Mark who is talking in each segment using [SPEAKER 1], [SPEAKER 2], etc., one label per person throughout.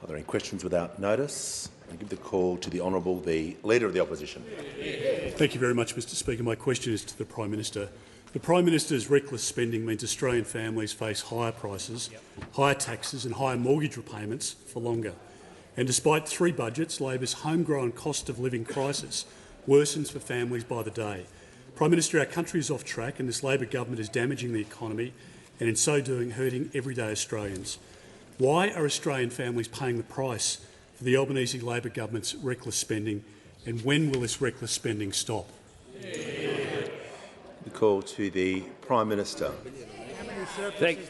[SPEAKER 1] Are there any questions without notice? I give the call to the Honourable the Leader of the Opposition.
[SPEAKER 2] Thank you very much, Mr Speaker. My question is to the Prime Minister. The Prime Minister's reckless spending means Australian families face higher prices, higher taxes and higher mortgage repayments for longer. And despite 3 budgets, Labor's homegrown cost of living crisis worsens for families by the day. Prime Minister, our country is off track and this Labor government is damaging the economy and in so doing hurting everyday Australians. Why are Australian families paying the price for the Albanese Labor government's reckless spending, and when will this reckless spending stop?
[SPEAKER 1] The call to the Prime Minister.
[SPEAKER 3] Thanks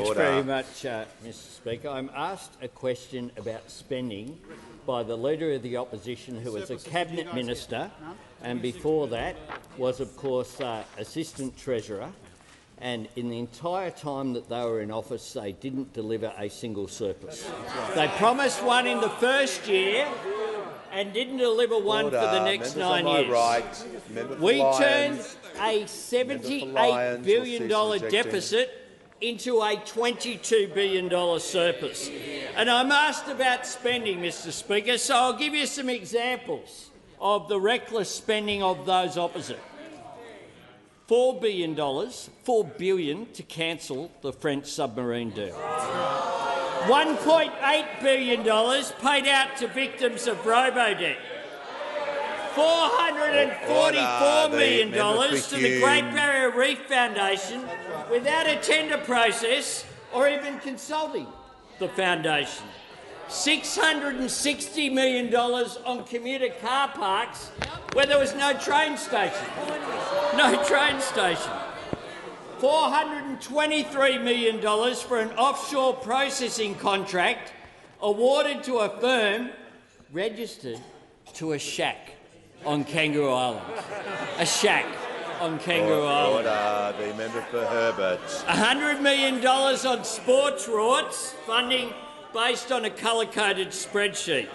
[SPEAKER 3] very much, Mr Speaker. I'm asked a question about spending by the Leader of the Opposition, who was a Cabinet Minister and before that was, of course, Assistant Treasurer. And in the entire time that they were in office, they didn't deliver a single surplus. They promised one in the first year and didn't deliver one for the next 9 years. We turned a $78 billion deficit into a $22 billion surplus. And I'm asked about spending, Mr Speaker, so I'll give you some examples of the reckless spending of those opposite. $4 billion to cancel the French submarine deal. $1.8 billion paid out to victims of robo-debt. $444 million to the Great Barrier Reef Foundation without a tender process or even consulting the foundation. $660 million on commuter car parks where there was no train station. No train station. $423 million for an offshore processing contract awarded to a firm registered to a shack on Kangaroo Island. A shack on Kangaroo Island.
[SPEAKER 1] The member for Herbert.
[SPEAKER 3] $100 million on sports rorts, funding based on a colour-coded spreadsheet.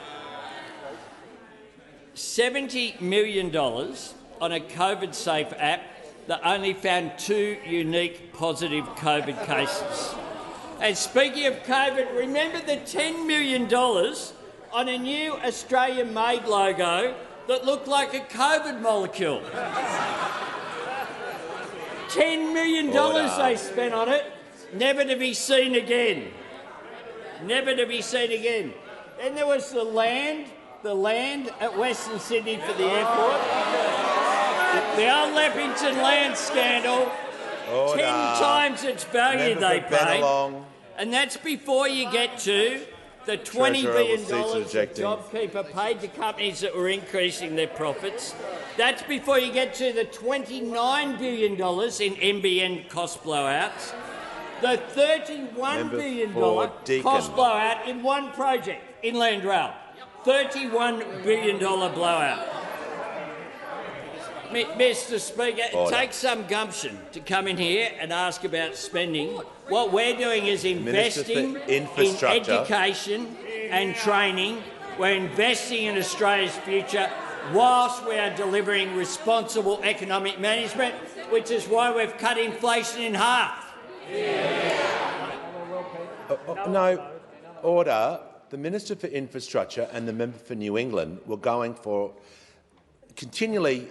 [SPEAKER 3] $70 million on a COVID-safe app that only found 2 unique positive COVID cases. And speaking of COVID, remember the $10 million on a new Australian-made logo that looked like a COVID molecule. $10 million they spent on it, never to be seen again. Never to be seen again. Then there was the land at Western Sydney for the airport. The old Leppington land scandal, 10 times its value they paid. And that's before you get to the $20 billion that JobKeeper paid to companies that were increasing their profits. That's before you get to the $29 billion in NBN cost blowouts. The $31 billion cost blowout in one project, Inland Rail. $31 billion blowout. Mr Speaker, it takes some gumption to come in here and ask about spending. What we're doing is investing in education and training. We're investing in Australia's future whilst we are delivering responsible economic management, which is why we've cut inflation in half.
[SPEAKER 1] No, order. The Minister for Infrastructure and the member for New England were going for continually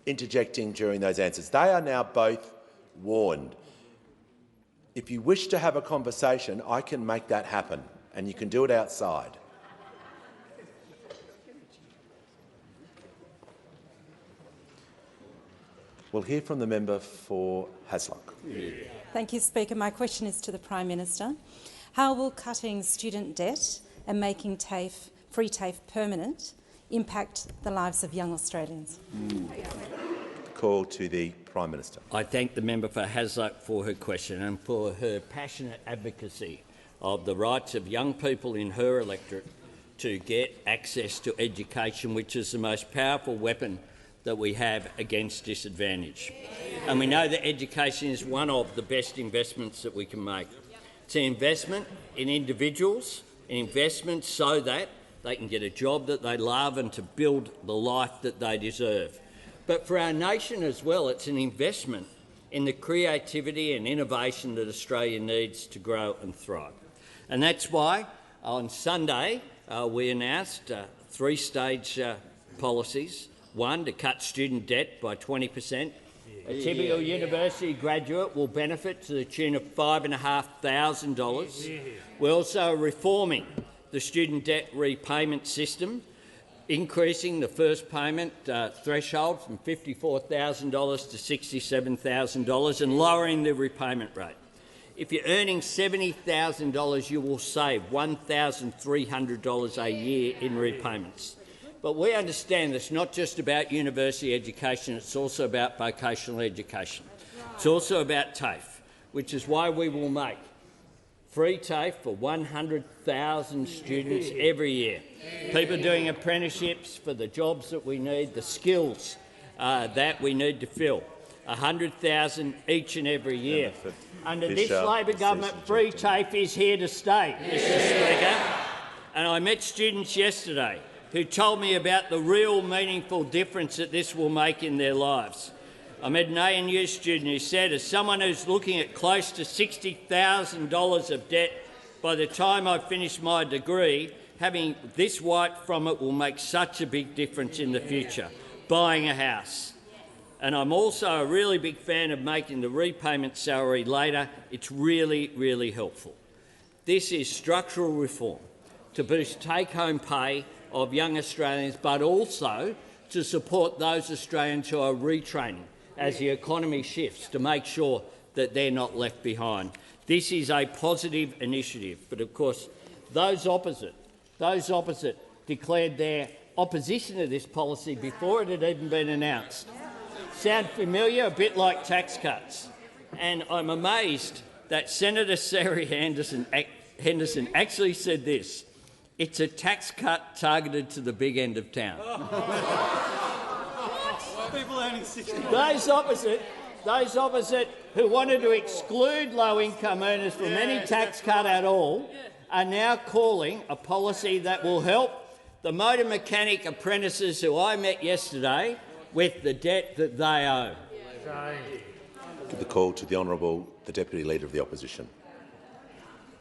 [SPEAKER 1] interjecting during those answers. They are now both warned. If you wish to have a conversation, I can make that happen, and you can do it outside. We'll hear from the member for Hasluck.
[SPEAKER 4] Thank you, Speaker. My question is to the Prime Minister. How will cutting student debt and making free TAFE permanent impact the lives of young Australians?
[SPEAKER 1] Call to the Prime Minister.
[SPEAKER 3] I thank the member for Hasluck for her question and for her passionate advocacy of the rights of young people in her electorate to get access to education, which is the most powerful weapon that we have against disadvantage. And we know that education is one of the best investments that we can make. It's an investment in individuals, an investment so that they can get a job that they love and to build the life that they deserve. But for our nation as well, it's an investment in the creativity and innovation that Australia needs to grow and thrive. And that's why On Sunday, we announced three-stage policies. One, to cut student debt by 20%. A typical university graduate will benefit to the tune of $5,500. We're also reforming the student debt repayment system, increasing the first payment threshold from $54,000 to $67,000 and lowering the repayment rate. If you're earning $70,000, you will save $1,300 a year in repayments. But we understand it's not just about university education, it's also about vocational education. It's also about TAFE, which is why we will make free TAFE for 100,000 students every year. People doing apprenticeships for the jobs that we need, the skills that we need to fill. 100,000 each and every year. Under this Labor government, free TAFE is here to stay, Mr Speaker. And I met students yesterday who told me about the real meaningful difference that this will make in their lives. I met an ANU student who said, as someone who's looking at close to $60,000 of debt by the time I finish my degree, having this wiped from it will make such a big difference in the future, buying a house. And I'm also a really big fan of making the repayment salary later. It's really, really helpful. This is structural reform to boost take-home pay of young Australians, but also to support those Australians who are retraining as the economy shifts to make sure that they're not left behind. This is a positive initiative, but of course those opposite declared their opposition to this policy before it had even been announced. Sound familiar? A bit like tax cuts. And I'm amazed that Senator Sarah Henderson actually said this: it's a tax cut targeted to the big end of town.
[SPEAKER 5] People earning 60.
[SPEAKER 3] Those opposite who wanted to exclude low-income earners from any tax cut at all are now calling a policy that will help the motor mechanic apprentices who I met yesterday with the debt that they owe.
[SPEAKER 1] Give the call to the Honourable, the Deputy Leader of the Opposition.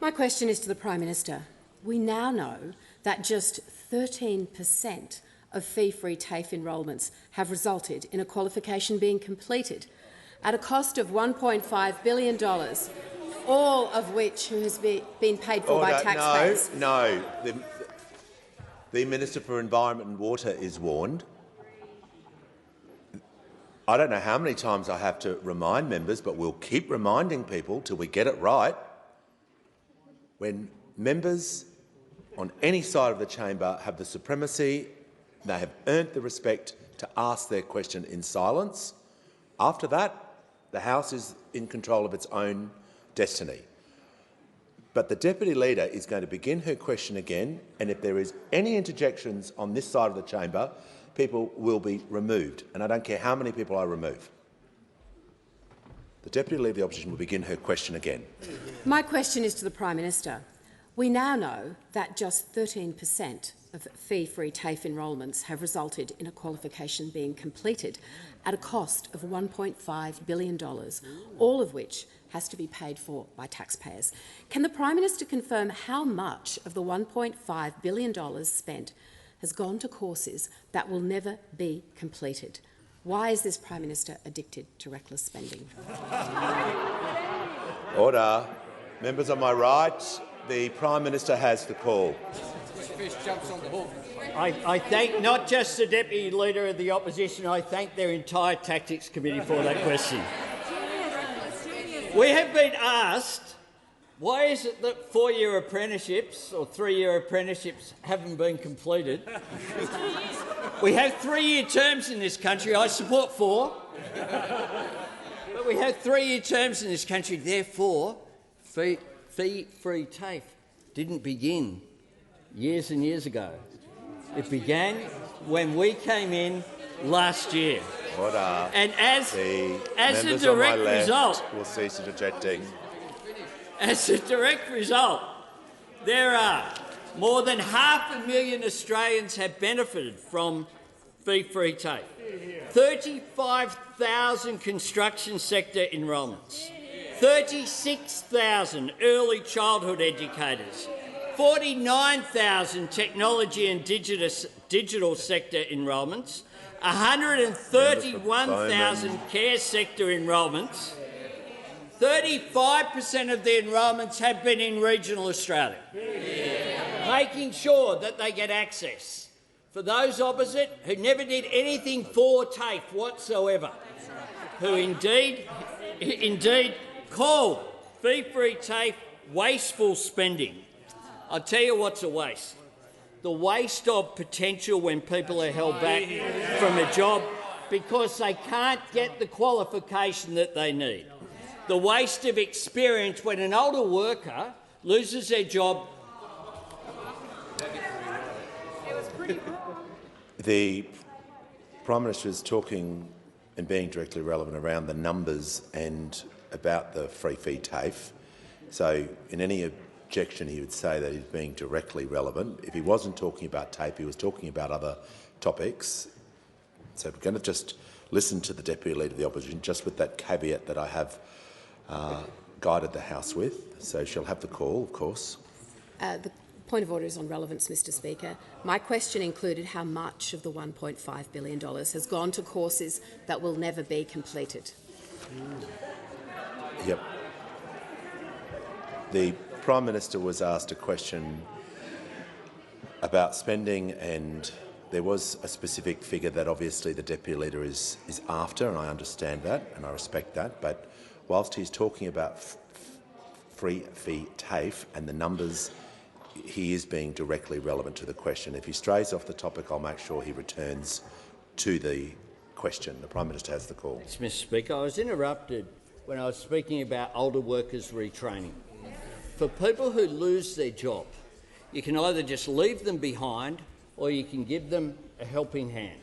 [SPEAKER 6] My question is to the Prime Minister. We now know that just 13% of fee-free TAFE enrolments have resulted in a qualification being completed at a cost of $1.5 billion, all of which has been paid for by taxpayers.
[SPEAKER 1] No. The Minister for Environment and Water is warned. I don't know how many times I have to remind members, but we'll keep reminding people till we get it right. When members on any side of the chamber have the supremacy, they have earned the respect to ask their question in silence. After that, the House is in control of its own destiny. But the Deputy Leader is going to begin her question again, and if there is any interjections on this side of the chamber, people will be removed, and I don't care how many people I remove. The Deputy Leader of the Opposition will begin her question again.
[SPEAKER 6] My question is to the Prime Minister. We now know that just 13% of fee-free TAFE enrolments have resulted in a qualification being completed at a cost of $1.5 billion, all of which has to be paid for by taxpayers. Can the Prime Minister confirm how much of the $1.5 billion spent has gone to courses that will never be completed? Why is this Prime Minister addicted to reckless spending?
[SPEAKER 1] Order. Members on my right, the Prime Minister has the call.
[SPEAKER 3] I thank not just the Deputy Leader of the Opposition, I thank their entire Tactics Committee for that question. We have been asked, why is it that 4-year apprenticeships or 3-year apprenticeships haven't been completed? We have 3-year terms in this country. I support 4. But we have 3-year terms in this country. Therefore, fee-free TAFE didn't begin years and years ago. It began when we came in last year.
[SPEAKER 1] Order.
[SPEAKER 3] And as a direct result,
[SPEAKER 1] will cease interjecting.
[SPEAKER 3] As a direct result, there are more than 500,000 Australians have benefited from fee-free TAFE. 35,000 construction sector enrolments, 36,000 early childhood educators, 49,000 technology and digital sector enrolments, 131,000 care sector enrolments. 35% of the enrolments have been in regional Australia, making sure that they get access. For those opposite who never did anything for TAFE whatsoever, who indeed called fee-free TAFE wasteful spending. I'll tell you what's a waste. The waste of potential when people are held back from a job because they can't get the qualification that they need. The waste of experience when an older worker loses their job.
[SPEAKER 1] The Prime Minister is talking and being directly relevant around the numbers and about the free feed TAFE. So in any objection he would say that he's being directly relevant. If he wasn't talking about TAFE, he was talking about other topics. So we're going to just listen to the Deputy Leader of the Opposition, just with that caveat that I have guided the House with. So she'll have the call, of course.
[SPEAKER 6] The point of order is on relevance, Mr Speaker. My question included how much of the $1.5 billion has gone to courses that will never be completed.
[SPEAKER 1] Yep. The Prime Minister was asked a question about spending, and there was a specific figure that obviously the Deputy Leader is after, and I understand that and I respect that. But whilst he's talking about free fee TAFE and the numbers, he is being directly relevant to the question. If he strays off the topic, I'll make sure he returns to the question. The Prime Minister has the call.
[SPEAKER 3] Yes, Mr Speaker. I was interrupted when I was speaking about older workers retraining. For people who lose their job, you can either just leave them behind or you can give them a helping hand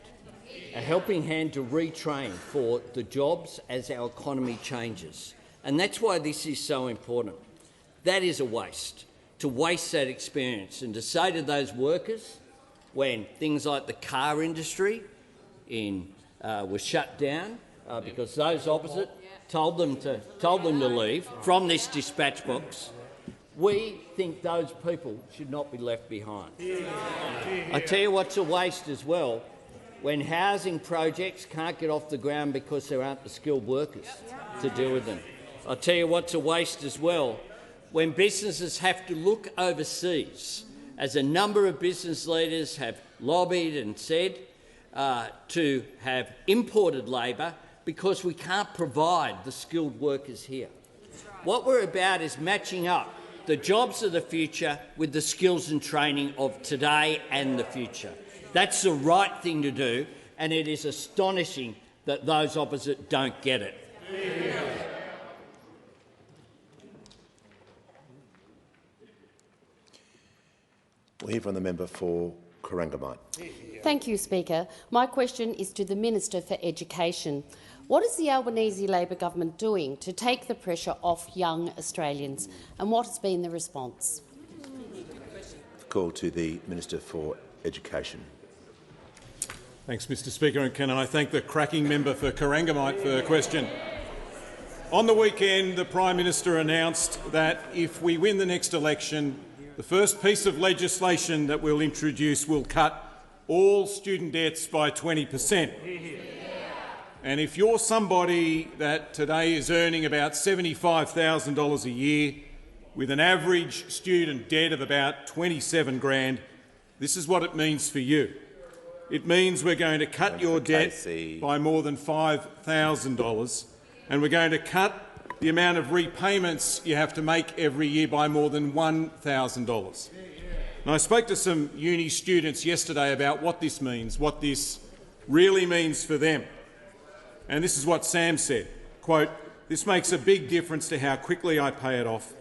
[SPEAKER 3] to retrain for the jobs as our economy changes. And that's why this is so important. That is a waste, to waste that experience and to say to those workers when things like the car industry was shut down because those opposite told them to leave from this dispatch box. We think those people should not be left behind. I tell you what's a waste as well, when housing projects can't get off the ground because there aren't the skilled workers to deal with them. I tell you what's a waste as well, when businesses have to look overseas, as a number of business leaders have lobbied and said, to have imported labour because we can't provide the skilled workers here. What we're about is matching up the jobs of the future with the skills and training of today and the future. That's the right thing to do, and it is astonishing that those opposite don't get it.
[SPEAKER 1] We'll hear from the member for Corangamite.
[SPEAKER 5] Thank you, Speaker. My question is to the Minister for Education. What is the Albanese Labor government doing to take the pressure off young Australians, and what has been the response?
[SPEAKER 1] Call to the Minister for Education.
[SPEAKER 7] Thanks, Mr Speaker, and can I thank the cracking member for Corangamite for the question. On the weekend, the Prime Minister announced that if we win the next election, the first piece of legislation that we'll introduce will cut all student debts by 20%. And if you're somebody that today is earning about $75,000 a year with an average student debt of about 27 grand, this is what it means for you. It means we're going to cut your debt by more than $5,000, and we're going to cut the amount of repayments you have to make every year by more than $1,000. And I spoke to some uni students yesterday about what this means, what this really means for them. And this is what Sam said, quote, "This makes a big difference to how quickly I pay it off,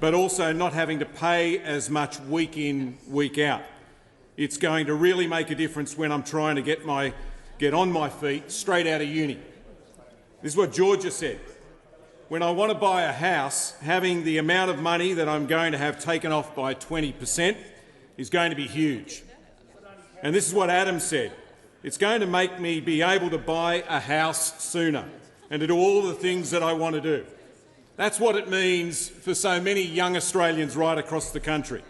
[SPEAKER 7] but also not having to pay as much week in, week out. It's going to really make a difference when I'm trying to get on my feet straight out of uni." This is what Georgia said. "When I want to buy a house, having the amount of money that I'm going to have taken off by 20% is going to be huge." And this is what Adam said. "It's going to make me be able to buy a house sooner and to do all the things that I want to do." That's what it means for so many young Australians right across the country.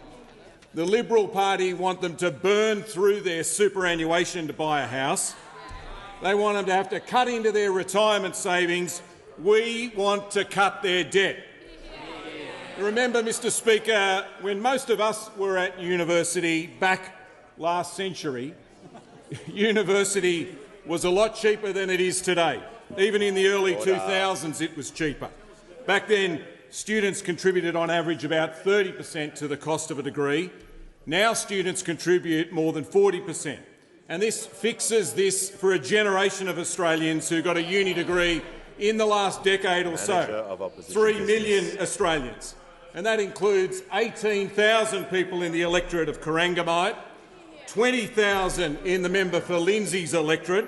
[SPEAKER 7] The Liberal Party want them to burn through their superannuation to buy a house. They want them to have to cut into their retirement savings. We want to cut their debt. Remember, Mr Speaker, when most of us were at university back last century, university was a lot cheaper than it is today. Even in the early 2000s it was cheaper. Back then, students contributed on average about 30% to the cost of a degree. Now students contribute more than 40%. And this fixes this for a generation of Australians who got a uni degree in the last decade or so. 3 million Australians. And that includes 18,000 people in the electorate of Corangamite, 20,000 in the member for Lindsay's electorate,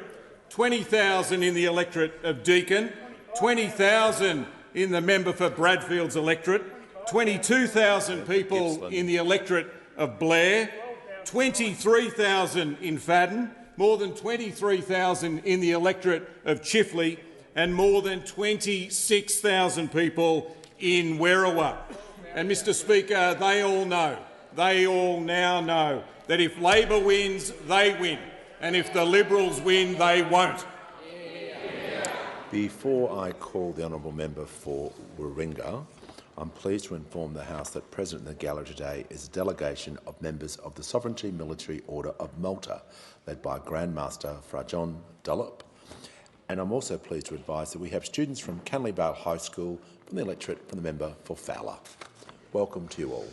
[SPEAKER 7] 20,000 in the electorate of Deakin, 20,000 in the member for Bradfield's electorate, 22,000 people in the electorate of Blair, 23,000 in Fadden, more than 23,000 in the electorate of Chifley, and more than 26,000 people in Werriwa. And, Mr Speaker, they all now know that if Labor wins, they win, and if the Liberals win, they won't.
[SPEAKER 1] Before I call the honourable member for Warringah, I'm pleased to inform the House that present in the gallery today is a delegation of members of the Sovereignty Military Order of Malta, led by Grand Master Frajon Dullop. And I'm also pleased to advise that we have students from Canley Vale High School from the electorate from the member for Fowler. Welcome to you all.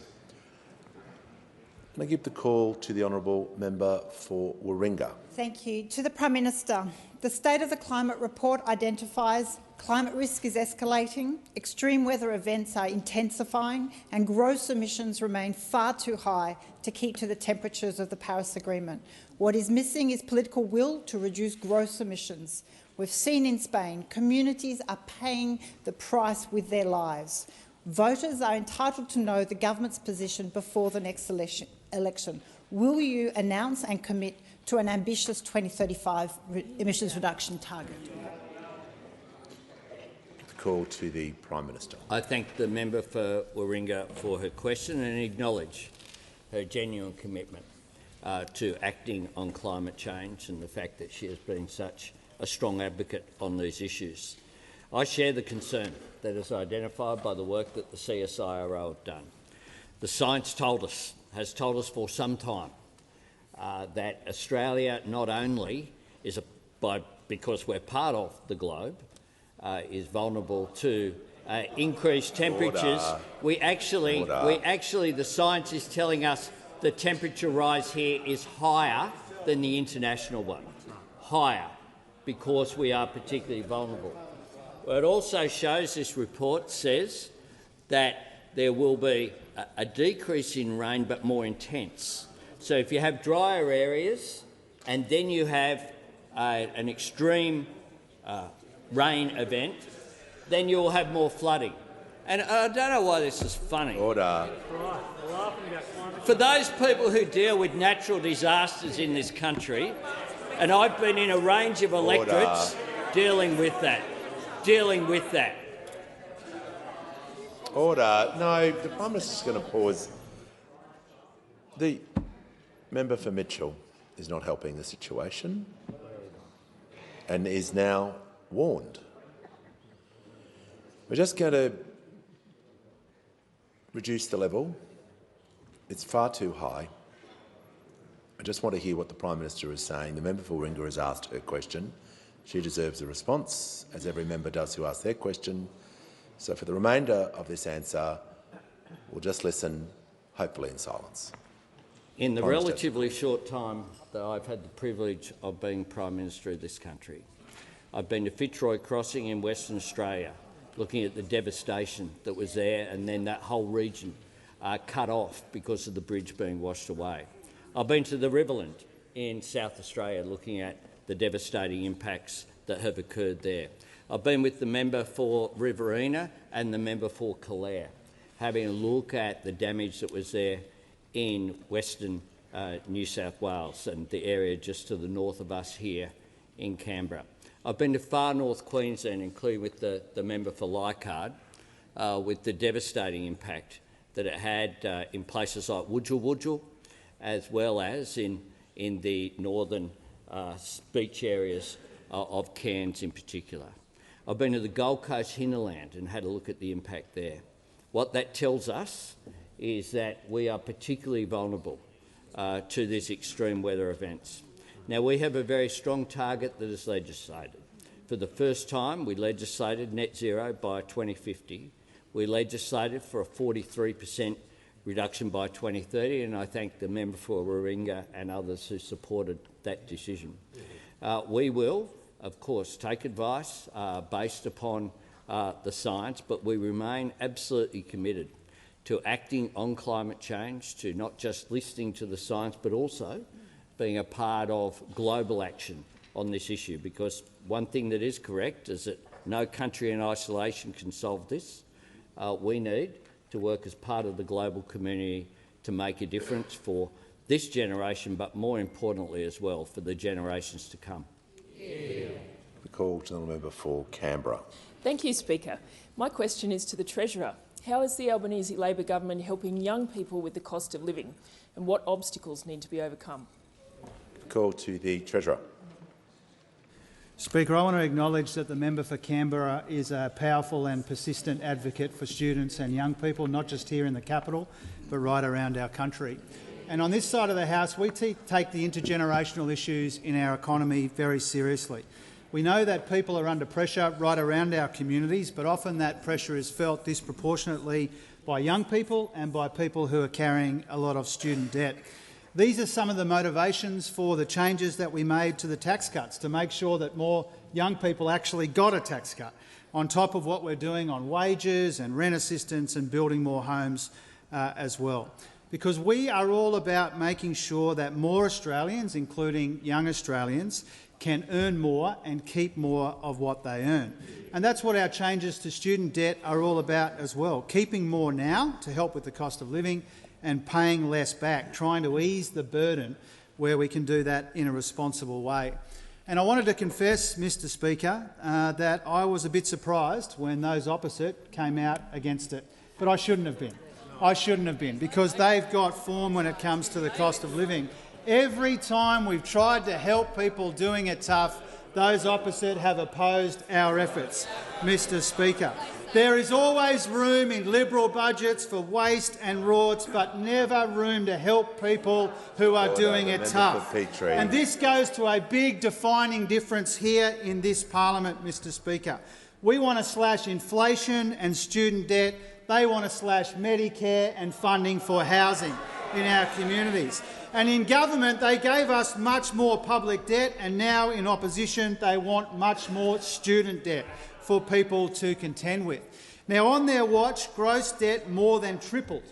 [SPEAKER 1] Can I give the call to the honourable member for Warringah?
[SPEAKER 8] Thank you. To the Prime Minister, the State of the Climate Report identifies climate risk is escalating, extreme weather events are intensifying and gross emissions remain far too high to keep to the temperatures of the Paris Agreement. What is missing is political will to reduce gross emissions. We've seen in Spain, communities are paying the price with their lives. Voters are entitled to know the government's position before the next election. Will you announce and commit to an ambitious 2035 emissions reduction target?
[SPEAKER 1] The call to the Prime Minister.
[SPEAKER 3] I thank the member for Warringah for her question and acknowledge her genuine commitment to acting on climate change and the fact that she has been such a strong advocate on these issues. I share the concern that is identified by the work that the CSIRO have done. The science has told us for some time that Australia not only is, because we're part of the globe, is vulnerable to increased temperatures. The science is telling us the temperature rise here is higher than the international one, higher, because we are particularly vulnerable. It also shows, this report says, that there will be a decrease in rain but more intense. So if you have drier areas and then you have an extreme rain event, then you'll have more flooding. And I don't know why this is funny.
[SPEAKER 1] Order.
[SPEAKER 3] For those people who deal with natural disasters in this country, and I've been in a range of electorates dealing with that.
[SPEAKER 1] Order. No, the Prime Minister's going to pause. The member for Mitchell is not helping the situation and is now warned. We're just going to reduce the level. It's far too high. I just want to hear what the Prime Minister is saying. The member for Warringah has asked her question. She deserves a response, as every member does who asks their question. So for the remainder of this answer, we'll just listen, hopefully in silence.
[SPEAKER 3] In the relatively short time that I've had the privilege of being Prime Minister of this country, I've been to Fitzroy Crossing in Western Australia, looking at the devastation that was there, and then that whole region cut off because of the bridge being washed away. I've been to the Riverland in South Australia, looking at the devastating impacts that have occurred there. I've been with the member for Riverina and the member for Calare, having a look at the damage that was there in Western New South Wales and the area just to the north of us here in Canberra. I've been to far north Queensland, including with the member for Leichhardt, with the devastating impact that it had in places like Wujal, as well as in the northern beach areas of Cairns in particular. I've been to the Gold Coast hinterland and had a look at the impact there. What that tells us is that we are particularly vulnerable to these extreme weather events. Now, we have a very strong target that is legislated. For the first time, we legislated net zero by 2050. We legislated for a 43% reduction by 2030, and I thank the member for Warringah and others who supported that decision. We will, of course, take advice based upon the science, but we remain absolutely committed to acting on climate change, to not just listening to the science, but also being a part of global action on this issue, because one thing that is correct is that no country in isolation can solve this. We need to work as part of the global community to make a difference for this generation, but more importantly as well for the generations to come.
[SPEAKER 1] The call to the member for Canberra.
[SPEAKER 9] Thank you, Speaker. My question is to the Treasurer. How is the Albanese Labor government helping young people with the cost of living, and what obstacles need to be overcome?
[SPEAKER 1] The call to the Treasurer.
[SPEAKER 10] Speaker, I want to acknowledge that the member for Canberra is a powerful and persistent advocate for students and young people, not just here in the capital, but right around our country. And on this side of the House, we take the intergenerational issues in our economy very seriously. We know that people are under pressure right around our communities, but often that pressure is felt disproportionately by young people and by people who are carrying a lot of student debt. These are some of the motivations for the changes that we made to the tax cuts, to make sure that more young people actually got a tax cut, on top of what we're doing on wages and rent assistance and building more homes as well. Because we are all about making sure that more Australians, including young Australians, can earn more and keep more of what they earn. And that's what our changes to student debt are all about as well, keeping more now to help with the cost of living and paying less back, trying to ease the burden where we can do that in a responsible way. And I wanted to confess, Mr Speaker, that I was a bit surprised when those opposite came out against it, but I shouldn't have been. I shouldn't have been, because they've got form when it comes to the cost of living. Every time we've tried to help people doing it tough, those opposite have opposed our efforts, Mr Speaker. There is always room in Liberal budgets for waste and rorts, but never room to help people who are doing it tough. And this goes to a big defining difference here in this parliament, Mr Speaker. We want to slash inflation and student debt. They want to slash Medicare and funding for housing in our communities. And in government, they gave us much more public debt, and now in opposition, they want much more student debt for people to contend with. Now, on their watch, gross debt more than tripled,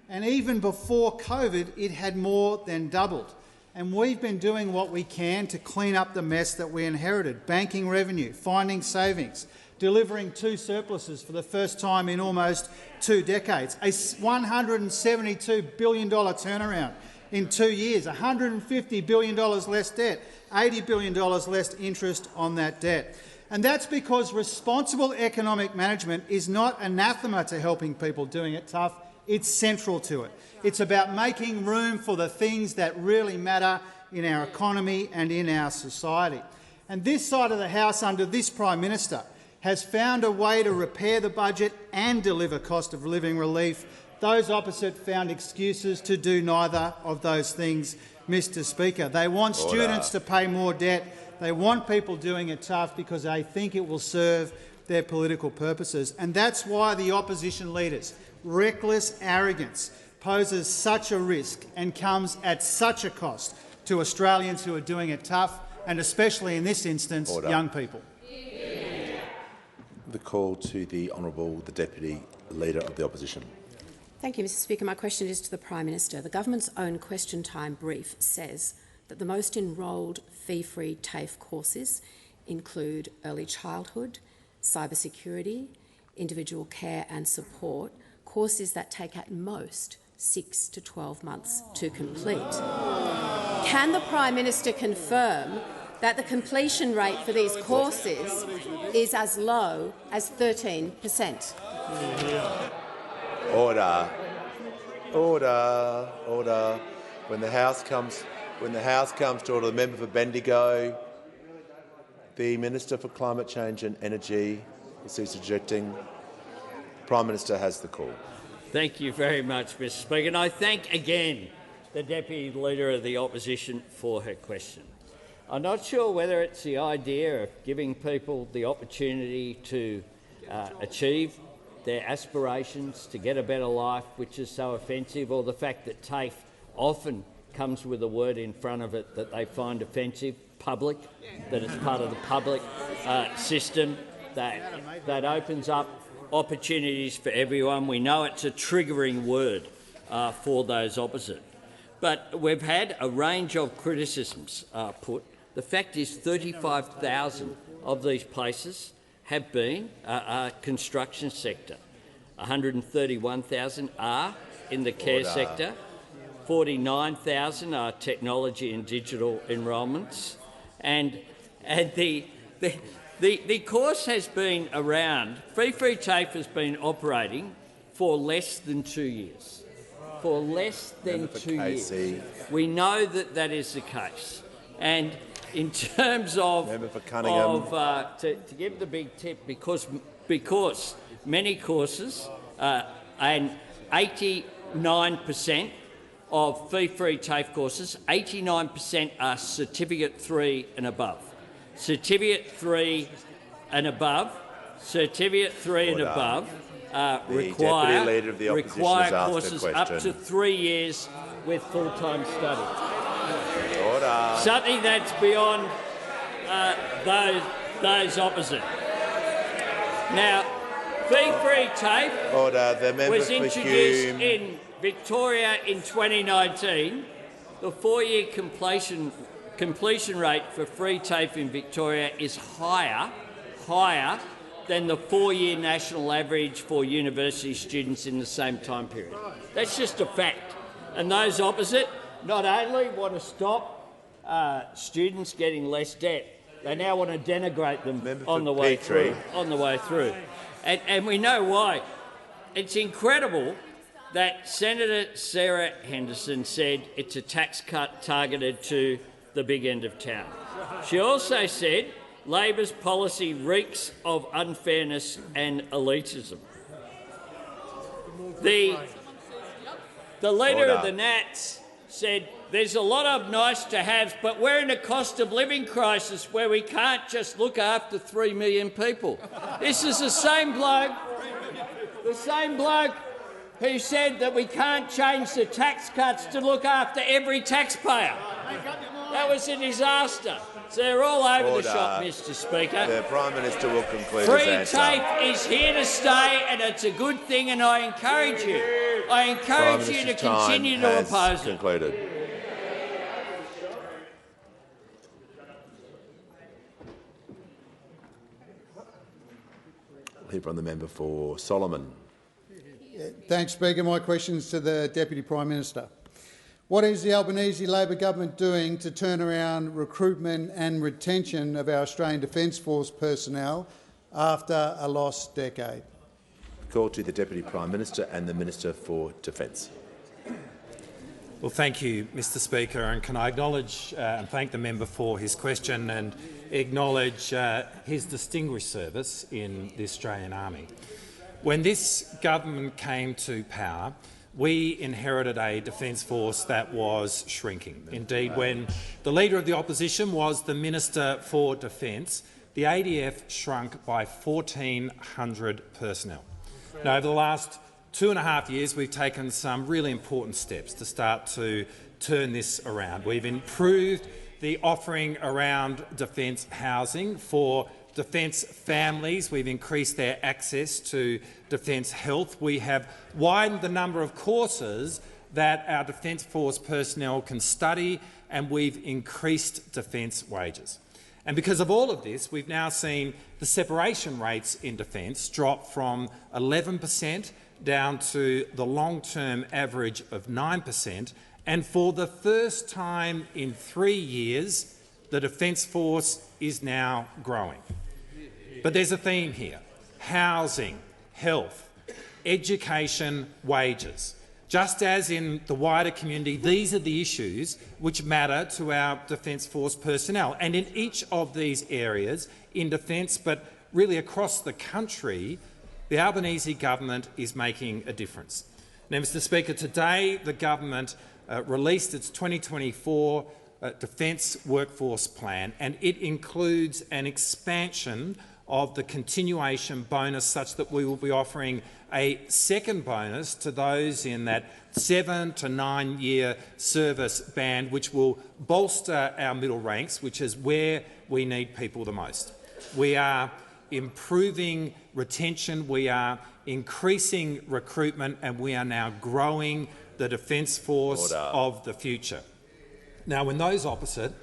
[SPEAKER 10] and even before COVID, it had more than doubled. And we've been doing what we can to clean up the mess that we inherited: banking revenue, finding savings, delivering two surpluses for the first time in almost 2 decades, a $172 billion turnaround in 2 years, $150 billion less debt, $80 billion less interest on that debt. And that's because responsible economic management is not anathema to helping people doing it tough. It's central to it. It's about making room for the things that really matter in our economy and in our society. And this side of the House, under this Prime Minister, has found a way to repair the budget and deliver cost of living relief. Those opposite found excuses to do neither of those things, Mr Speaker. They want students to pay more debt. They want people doing it tough because they think it will serve their political purposes. And that's why the opposition leaders' reckless arrogance poses such a risk and comes at such a cost to Australians who are doing it tough, and especially in this instance, young people.
[SPEAKER 1] The call to the Honourable the Deputy Leader of the Opposition.
[SPEAKER 6] Thank you, Mr Speaker. My question is to the Prime Minister. The government's own question time brief says that the most enrolled fee-free TAFE courses include early childhood, cybersecurity, individual care and support, courses that take at most 6 to 12 months to complete. Can the Prime Minister confirm that the completion rate for these courses is as low as 13%?
[SPEAKER 1] Order. Order. Order. When the House comes to order, the member for Bendigo, the Minister for Climate Change and Energy will cease objecting. The Prime Minister has the call.
[SPEAKER 3] Thank you very much, Mr. Speaker. And I thank again the Deputy Leader of the Opposition for her question. I'm not sure whether it's the idea of giving people the opportunity to achieve their aspirations, to get a better life, which is so offensive, or the fact that TAFE often comes with a word in front of it that they find offensive, public, that it's part of the public system, that opens up opportunities for everyone. We know it's a triggering word for those opposite. But we've had a range of criticisms put. The fact is 35,000 of these places have been construction sector. 131,000 are in the care sector. 49,000 are technology and digital enrolments. And the course has been around, Free TAFE has been operating for less than 2 years. For less than 2 years. We know that that is the case. And in terms of, to give the big tip, because many courses and 89% of fee-free TAFE courses, 89% are Certificate 3 and above. Certificate 3 and above, Certificate 3 and above require courses up to 3 years with full-time study. Something that's beyond those opposite. Now, fee-free TAFE was introduced in Victoria in 2019. The 4-year completion rate for free TAFE in Victoria is higher than the 4-year national average for university students in the same time period. That's just a fact. And those opposite not only want to stop students getting less debt, they now want to denigrate them on the way through. And we know why. It's incredible that Senator Sarah Henderson said it's a tax cut targeted to the big end of town. She also said Labor's policy reeks of unfairness and elitism. The leader of the Nats said there's a lot of nice-to-haves, but we're in a cost of living crisis where we can't just look after 3 million people. This is the same bloke who said that we can't change the tax cuts to look after every taxpayer. That was a disaster. So they're all over the shop, Mr. Speaker.
[SPEAKER 1] The Prime Minister will conclude
[SPEAKER 3] Free
[SPEAKER 1] his answer.
[SPEAKER 3] TAFE is here to stay, and it's a good thing, and I encourage you to continue to oppose it.
[SPEAKER 1] Concluded. We'll hear from the member for Solomon.
[SPEAKER 11] Thanks, Speaker. My question is to the Deputy Prime Minister. What is the Albanese Labor government doing to turn around recruitment and retention of our Australian Defence Force personnel after a lost decade?
[SPEAKER 1] Call to the Deputy Prime Minister and the Minister for Defence.
[SPEAKER 12] Well, thank you, Mr. Speaker, and can I acknowledge and thank the member for his question and acknowledge his distinguished service in the Australian Army. When this government came to power, we inherited a Defence Force that was shrinking. Indeed, when the Leader of the Opposition was the Minister for Defence, the ADF shrunk by 1,400 personnel. Now, over the last 2.5 years, we've taken some really important steps to start to turn this around. We've improved the offering around defence housing for defence families. We've increased their access to defence health. We have widened the number of courses that our Defence Force personnel can study, and we've increased defence wages. And because of all of this, we've now seen the separation rates in defence drop from 11% down to the long-term average of 9%, and for the first time in 3 years, the Defence Force is now growing. But there's a theme here: housing, health, education, wages. Just as in the wider community, these are the issues which matter to our Defence Force personnel. And in each of these areas, in defence but really across the country, the Albanese government is making a difference. Now, Mr Speaker, today the government released its 2024 Defence Workforce Plan, and it includes an expansion of the continuation bonus such that we will be offering a second bonus to those in that 7 to 9 year service band, which will bolster our middle ranks, which is where we need people the most. We are improving retention, we are increasing recruitment, and we are now growing the Defence Force of the future. Now, when those opposite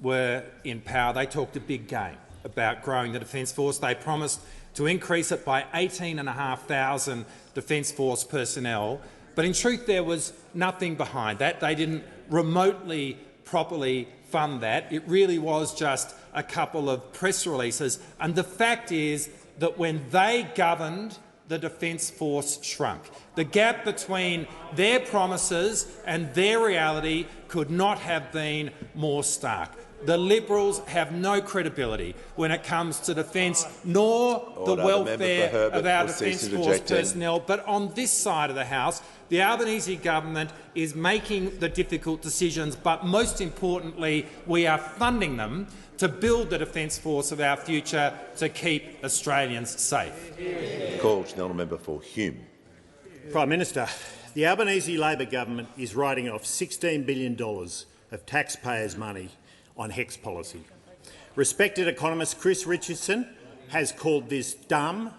[SPEAKER 12] were in power, they talked a big game about growing the Defence Force. They promised to increase it by 18,500 Defence Force personnel, but in truth there was nothing behind that. They didn't remotely properly fund that. It really was just a couple of press releases, and the fact is that when they governed, the Defence Force shrunk. The gap between their promises and their reality could not have been more stark. The Liberals have no credibility when it comes to defence, nor the welfare of our Defence Force personnel. But on this side of the House, the Albanese government is making the difficult decisions, but most importantly, we are funding them to build the Defence Force of our future to keep Australians safe.
[SPEAKER 1] Call to the member for Hume.
[SPEAKER 13] Prime Minister, the Albanese Labor government is writing off $16 billion of taxpayers' money on HECS policy. Respected economist Chris Richardson has called this dumb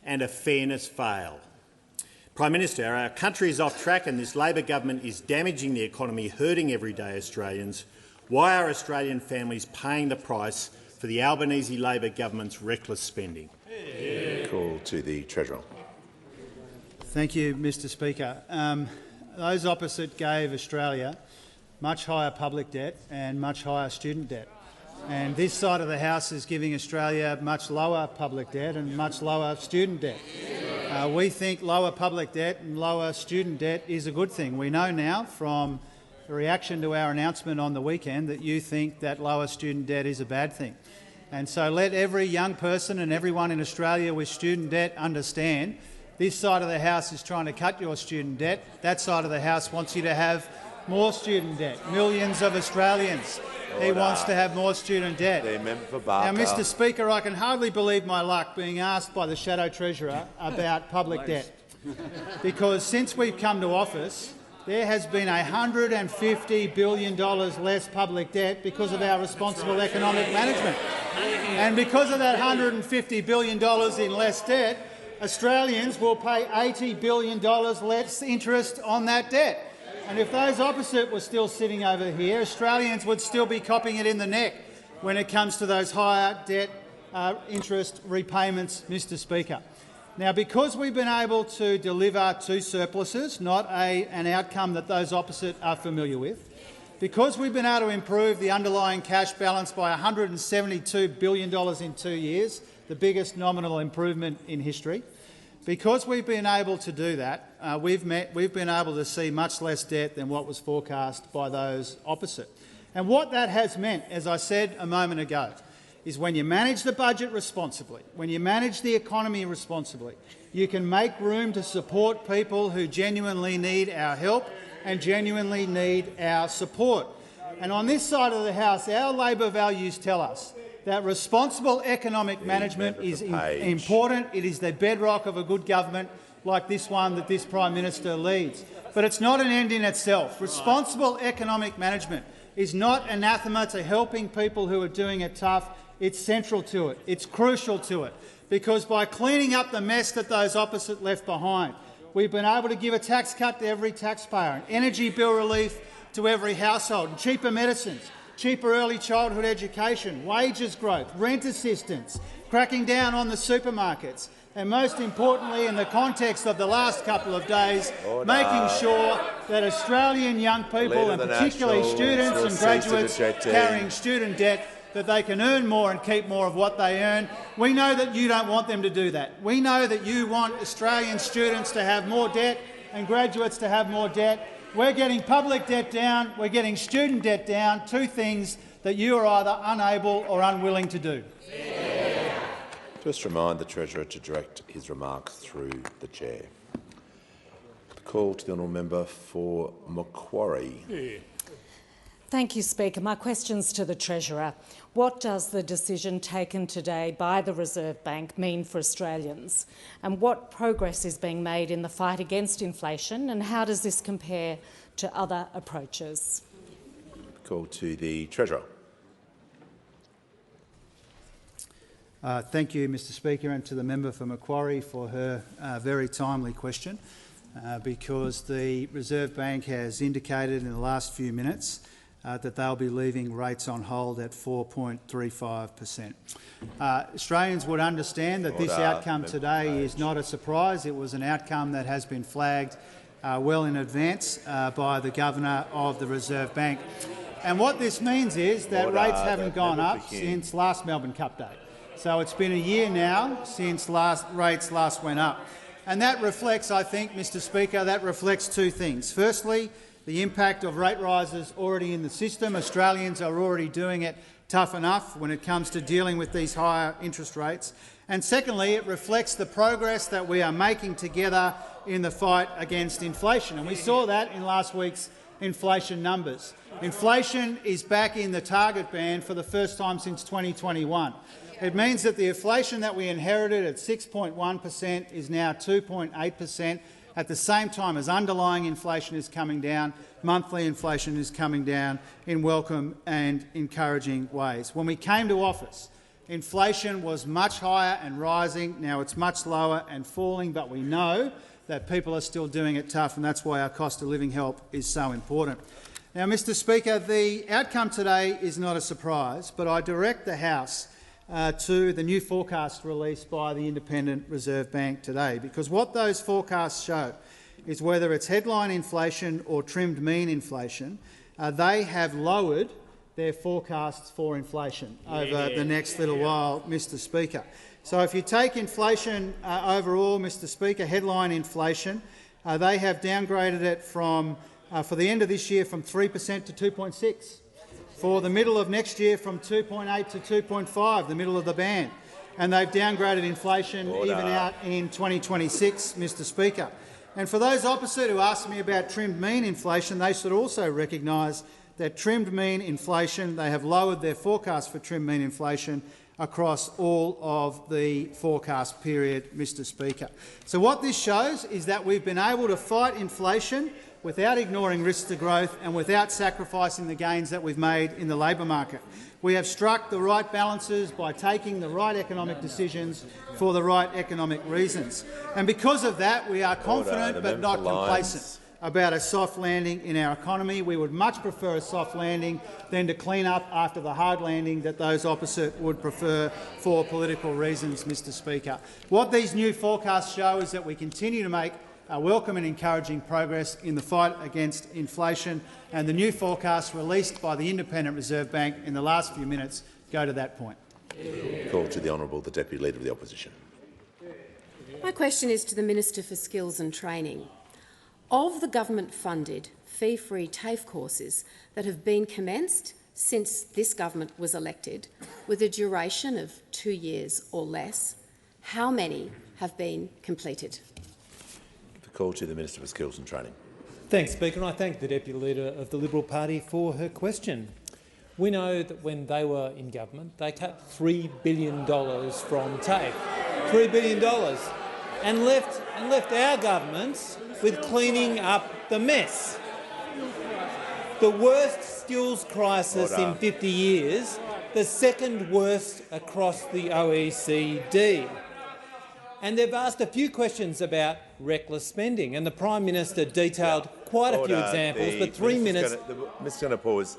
[SPEAKER 13] and a fairness fail. Prime Minister, our country is off track and this Labor government is damaging the economy, hurting everyday Australians. Why are Australian families paying the price for the Albanese Labor government's reckless spending?
[SPEAKER 1] Call to the Treasurer.
[SPEAKER 10] Thank you, Mr Speaker. Those opposite gave Australia much higher public debt and much higher student debt. And this side of the House is giving Australia much lower public debt and much lower student debt. We think lower public debt and lower student debt is a good thing. We know now from the reaction to our announcement on the weekend that you think that lower student debt is a bad thing. And so let every young person and everyone in Australia with student debt understand this side of the House is trying to cut your student debt. That side of the House wants you to have more student debt. Millions of Australians. He wants to have more student debt. Now, Mr Speaker, I can hardly believe my luck being asked by the Shadow Treasurer about public debt, because since we've come to office, there has been $150 billion less public debt because of our responsible economic management. And because of that $150 billion in less debt, Australians will pay $80 billion less interest on that debt. And if those opposite were still sitting over here, Australians would still be copping it in the neck when it comes to those higher debt interest repayments, Mr Speaker. Now, because we've been able to deliver two surpluses, not an outcome that those opposite are familiar with, because we've been able to improve the underlying cash balance by $172 billion in 2 years, the biggest nominal improvement in history, because we've been able to do that, we've been able to see much less debt than what was forecast by those opposite. And what that has meant, as I said a moment ago, is when you manage the budget responsibly, when you manage the economy responsibly, you can make room to support people who genuinely need our help and genuinely need our support. And on this side of the House, our Labor values tell us that responsible economic management is important. It is the bedrock of a good government like this one that this Prime Minister leads. But it's not an end in itself. Responsible economic management is not anathema to helping people who are doing it tough. It's central to it. It's crucial to it. Because by cleaning up the mess that those opposite left behind, we've been able to give a tax cut to every taxpayer, an energy bill relief to every household, and cheaper medicines, cheaper early childhood education, wages growth, rent assistance, cracking down on the supermarkets, and most importantly, in the context of the last couple of days, making sure that Australian young people, and particularly students and graduates carrying student debt, that they can earn more and keep more of what they earn. We know that you don't want them to do that. We know that you want Australian students to have more debt and graduates to have more debt. We're getting public debt down, we're getting student debt down, two things that you are either unable or unwilling to do.
[SPEAKER 1] Just remind the Treasurer to direct his remarks through the chair. The call to the honourable member for Macquarie.
[SPEAKER 14] Thank you, Speaker. My question's to the Treasurer. What does the decision taken today by the Reserve Bank mean for Australians? And what progress is being made in the fight against inflation, and how does this compare to other approaches?
[SPEAKER 1] Call to the Treasurer.
[SPEAKER 10] Thank you, Mr Speaker, and to the member for Macquarie for her very timely question, because the Reserve Bank has indicated in the last few minutes that they'll be leaving rates on hold at 4.35%. Australians would understand that this outcome today is not a surprise. It was an outcome that has been flagged well in advance by the Governor of the Reserve Bank. And what this means is that rates haven't gone up since last Melbourne Cup Day. So it's been a year now since rates last went up. And that reflects, I think, Mr Speaker, that reflects two things. Firstly, the impact of rate rises already in the system. Australians are already doing it tough enough when it comes to dealing with these higher interest rates. And secondly, it reflects the progress that we are making together in the fight against inflation. And we saw that in last week's inflation numbers. Inflation is back in the target band for the first time since 2021. It means that the inflation that we inherited at 6.1% is now 2.8%, at the same time as underlying inflation is coming down, monthly inflation is coming down in welcome and encouraging ways. When we came to office, inflation was much higher and rising. Now it's much lower and falling, but we know that people are still doing it tough, and that's why our cost of living help is so important. Now, Mr Speaker, the outcome today is not a surprise, but I direct the House to the new forecast released by the Independent Reserve Bank today, because what those forecasts show is whether it's headline inflation or trimmed mean inflation, they have lowered their forecasts for inflation over the next little while, Mr Speaker. So if you take inflation overall, Mr Speaker, headline inflation, they have downgraded it from, for the end of this year, from 3% to 2.6%. For the middle of next year, from 2.8 to 2.5, the middle of the band. And they've downgraded inflation even out in 2026, Mr Speaker. And for those opposite who ask me about trimmed mean inflation, they should also recognise that trimmed mean inflation, they have lowered their forecast for trimmed mean inflation across all of the forecast period, Mr Speaker. So what this shows is that we've been able to fight inflation without ignoring risks to growth and without sacrificing the gains that we've made in the labour market. We have struck the right balances by taking the right economic decisions for the right economic reasons. And because of that, we are confident but not complacent about a soft landing in our economy. We would much prefer a soft landing than to clean up after the hard landing that those opposite would prefer for political reasons, Mr Speaker. What these new forecasts show is that we continue to make welcome and encouraging progress in the fight against inflation, and the new forecasts released by the Independent Reserve Bank in the last few minutes go to that point.
[SPEAKER 1] Call to the Honourable the Deputy Leader of the Opposition.
[SPEAKER 6] My question is to the Minister for Skills and Training. Of the government-funded fee-free TAFE courses that have been commenced since this government was elected, with a duration of 2 years or less, how many have been completed?
[SPEAKER 1] Call to the Minister for Skills and Training.
[SPEAKER 15] Thanks, Speaker, and I thank the Deputy Leader of the Liberal Party for her question. We know that when they were in government, they cut $3 billion from TAFE, $3 billion, and left our governments with cleaning up the mess. The worst skills crisis in 50 years, the second worst across the OECD. And they've asked a few questions about reckless spending, and the Prime Minister detailed quite a few examples, but 3 minutes—
[SPEAKER 1] The Minister's going to pause.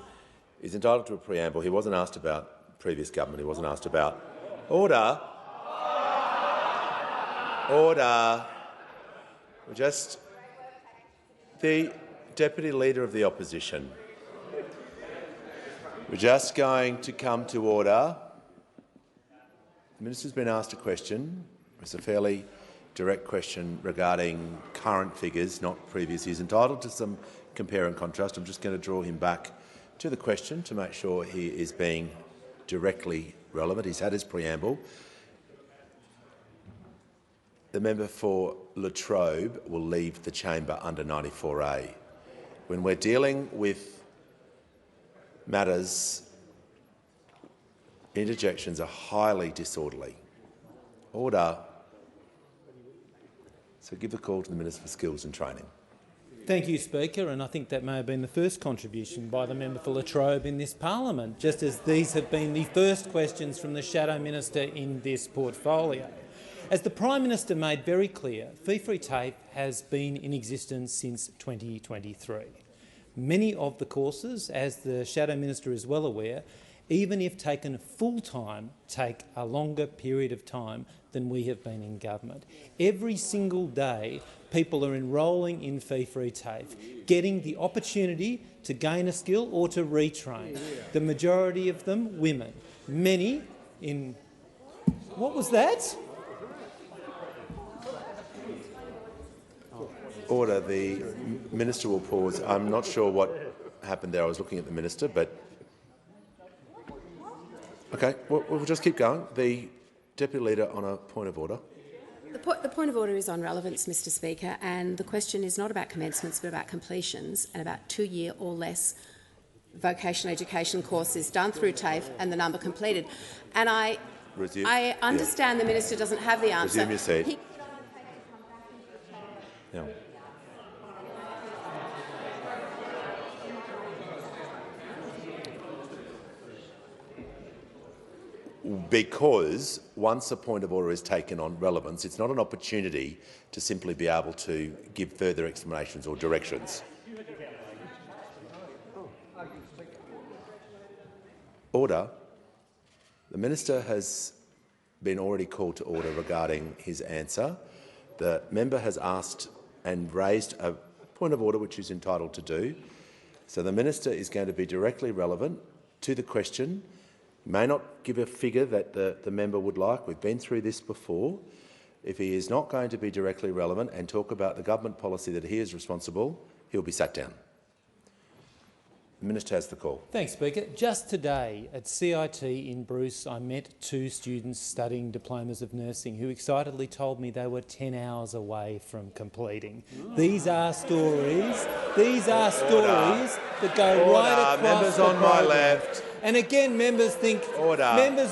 [SPEAKER 1] He's entitled to a preamble. He wasn't asked about previous government. He wasn't asked about— Order. Order. Just the Deputy Leader of the Opposition. We're just going to come to order. The Minister's been asked a question. It's a fairly direct question regarding current figures, not previous years, entitled to some compare and contrast. I'm just going to draw him back to the question to make sure he is being directly relevant. He's had his preamble. The member for Latrobe will leave the chamber under 94A. When we're dealing with matters, interjections are highly disorderly. Order. So give the call to the Minister for Skills and Training.
[SPEAKER 15] Thank you, Speaker, and I think that may have been the first contribution by the member for Latrobe in this parliament, just as these have been the first questions from the Shadow Minister in this portfolio. As the Prime Minister made very clear, fee-free TAFE has been in existence since 2023. Many of the courses, as the Shadow Minister is well aware, even if taken full-time, take a longer period of time than we have been in government. Every single day, people are enrolling in fee-free TAFE, getting the opportunity to gain a skill or to retrain. The majority of them women. Many in... What was that?
[SPEAKER 1] Order. The Minister will pause. I'm not sure what happened there. I was looking at the Minister, but... OK, we'll just keep going. The Deputy Leader on a point of order.
[SPEAKER 6] The point of order is on relevance, Mr Speaker, and the question is not about commencements but about completions and about 2-year or less vocational education courses done through TAFE and the number completed. And I understand the Minister doesn't have the answer.
[SPEAKER 1] Resume your seat. No. Because once a point of order is taken on relevance, it's not an opportunity to simply be able to give further explanations or directions. Order. The Minister has been already called to order regarding his answer. The member has asked and raised a point of order which he's entitled to do. So the Minister is going to be directly relevant to the question. May not give a figure that the member would like. We've been through this before. If he is not going to be directly relevant and talk about the government policy that he is responsible, he'll be sat down. The Minister has the call.
[SPEAKER 15] Thanks, Speaker. Just today at CIT in Bruce, I met 2 students studying diplomas of nursing who excitedly told me they were 10 hours away from completing. These are stories. These are stories that go right across
[SPEAKER 1] members
[SPEAKER 15] the
[SPEAKER 1] on my
[SPEAKER 15] program.
[SPEAKER 1] left.
[SPEAKER 15] And again, members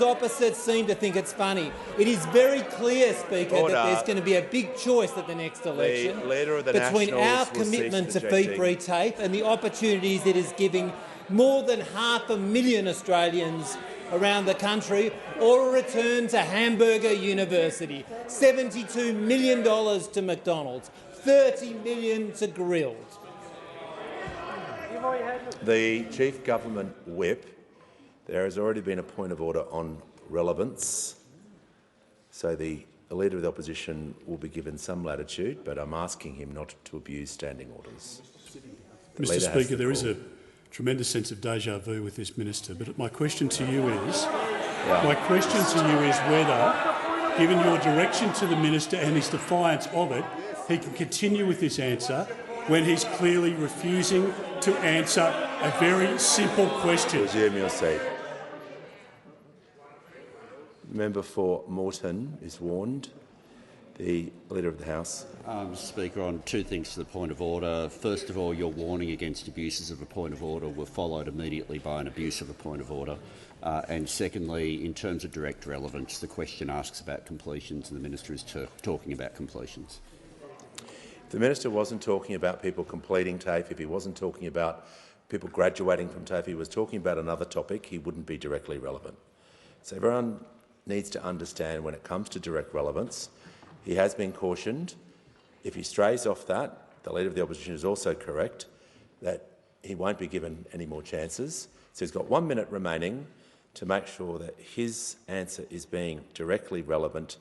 [SPEAKER 15] opposite seem to think it's funny. It is very clear, Speaker, that there's going to be a big choice at the next election between our commitment to fee-free TAFE and the opportunities it is giving more than 500,000 Australians around the country, or a return to Hamburger University, $72 million to McDonald's, $30 million to Grilled.
[SPEAKER 1] The Chief Government Whip. There has already been a point of order on relevance, so the Leader of the Opposition will be given some latitude, but I'm asking him not to abuse standing orders.
[SPEAKER 2] Mr Speaker, there is a tremendous sense of déjà vu with this minister, but my question to you is, whether, given your direction to the minister and his defiance of it, he can continue with this answer when he's clearly refusing to answer a very simple question.
[SPEAKER 1] Resume your seat. Member for Moreton is warned. The Leader of the House.
[SPEAKER 16] Mr Speaker, on 2 things to the point of order. First of all, your warning against abuses of a point of order were followed immediately by an abuse of a point of order. And secondly, in terms of direct relevance, the question asks about completions and the Minister is talking about completions.
[SPEAKER 1] If the Minister wasn't talking about people completing TAFE, if he wasn't talking about people graduating from TAFE, he was talking about another topic, he wouldn't be directly relevant. So everyone needs to understand when it comes to direct relevance, he has been cautioned. If he strays off that, the Leader of the Opposition is also correct that he won't be given any more chances. So he's got 1 minute remaining to make sure that his answer is being directly relevant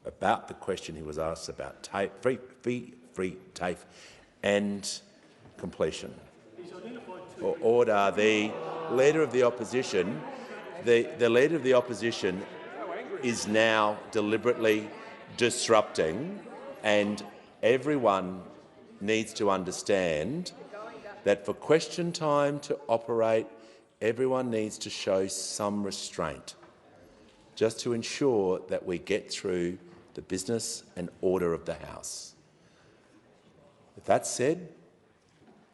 [SPEAKER 1] about the question he was asked about TAFE, free TAFE and completion. Order. The Leader of the Opposition. The Leader of the Opposition is now deliberately disrupting And everyone needs to understand that for question time to operate, everyone needs to show some restraint, just to ensure that we get through the business and order of the House. With that said,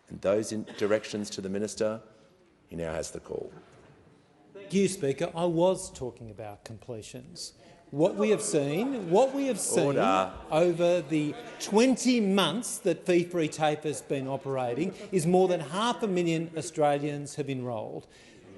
[SPEAKER 1] and those directions to the Minister, he now has the call.
[SPEAKER 15] Thank you, Speaker. I was talking about completions. What we have seen over the 20 months that Fee Free TAFE has been operating is more than 500,000 Australians have enrolled.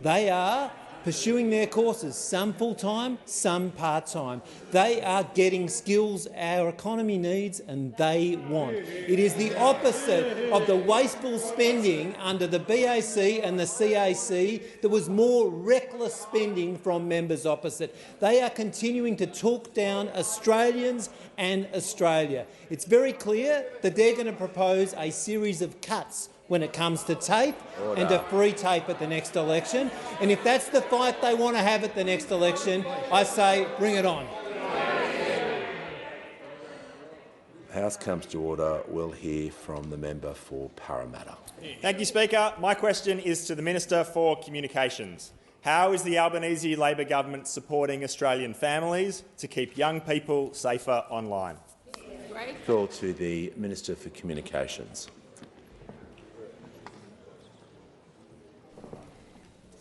[SPEAKER 15] They are pursuing their courses, some full-time, some part-time. They are getting skills our economy needs and they want. It is the opposite of the wasteful spending under the BAC and the CAC that was more reckless spending from members opposite. They are continuing to talk down Australians and Australia. It's very clear that they're going to propose a series of cuts when it comes to TAFE and to free TAFE at the next election. And if that's the fight they want to have at the next election, I say bring it on.
[SPEAKER 1] The House comes to order. We'll hear from the member for Parramatta.
[SPEAKER 17] Thank you, Speaker. My question is to the Minister for Communications. How is the Albanese Labor government supporting Australian families to keep young people safer online?
[SPEAKER 1] Call to the Minister for Communications.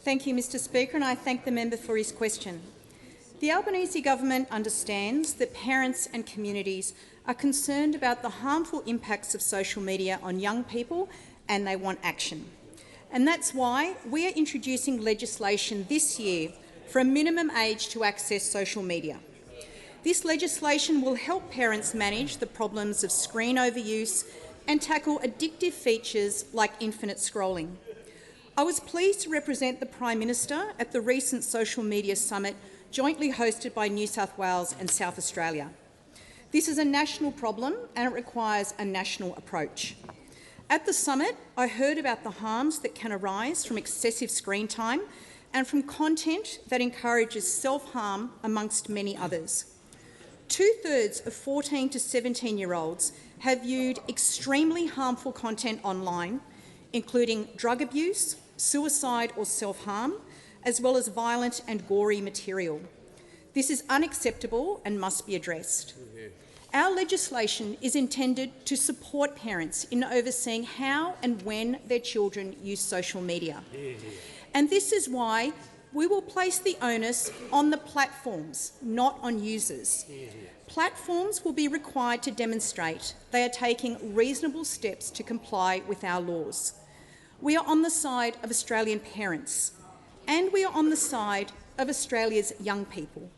[SPEAKER 18] Thank you, Mr Speaker, and I thank the member for his question. The Albanese government understands that parents and communities are concerned about the harmful impacts of social media on young people and they want action. And that's why we are introducing legislation this year for a minimum age to access social media. This legislation will help parents manage the problems of screen overuse and tackle addictive features like infinite scrolling. I was pleased to represent the Prime Minister at the recent Social Media Summit jointly hosted by New South Wales and South Australia. This is a national problem and it requires a national approach. At the summit, I heard about the harms that can arise from excessive screen time and from content that encourages self-harm amongst many others. 2/3 of 14 to 17-year-olds have viewed extremely harmful content online, including drug abuse, suicide or self-harm, as well as violent and gory material. This is unacceptable and must be addressed. Our legislation is intended to support parents in overseeing how and when their children use social media. And this is why we will place the onus on the platforms, not on users. Platforms will be required to demonstrate they are taking reasonable steps to comply with our laws. We are on the side of Australian parents and we are on the side of Australia's young people.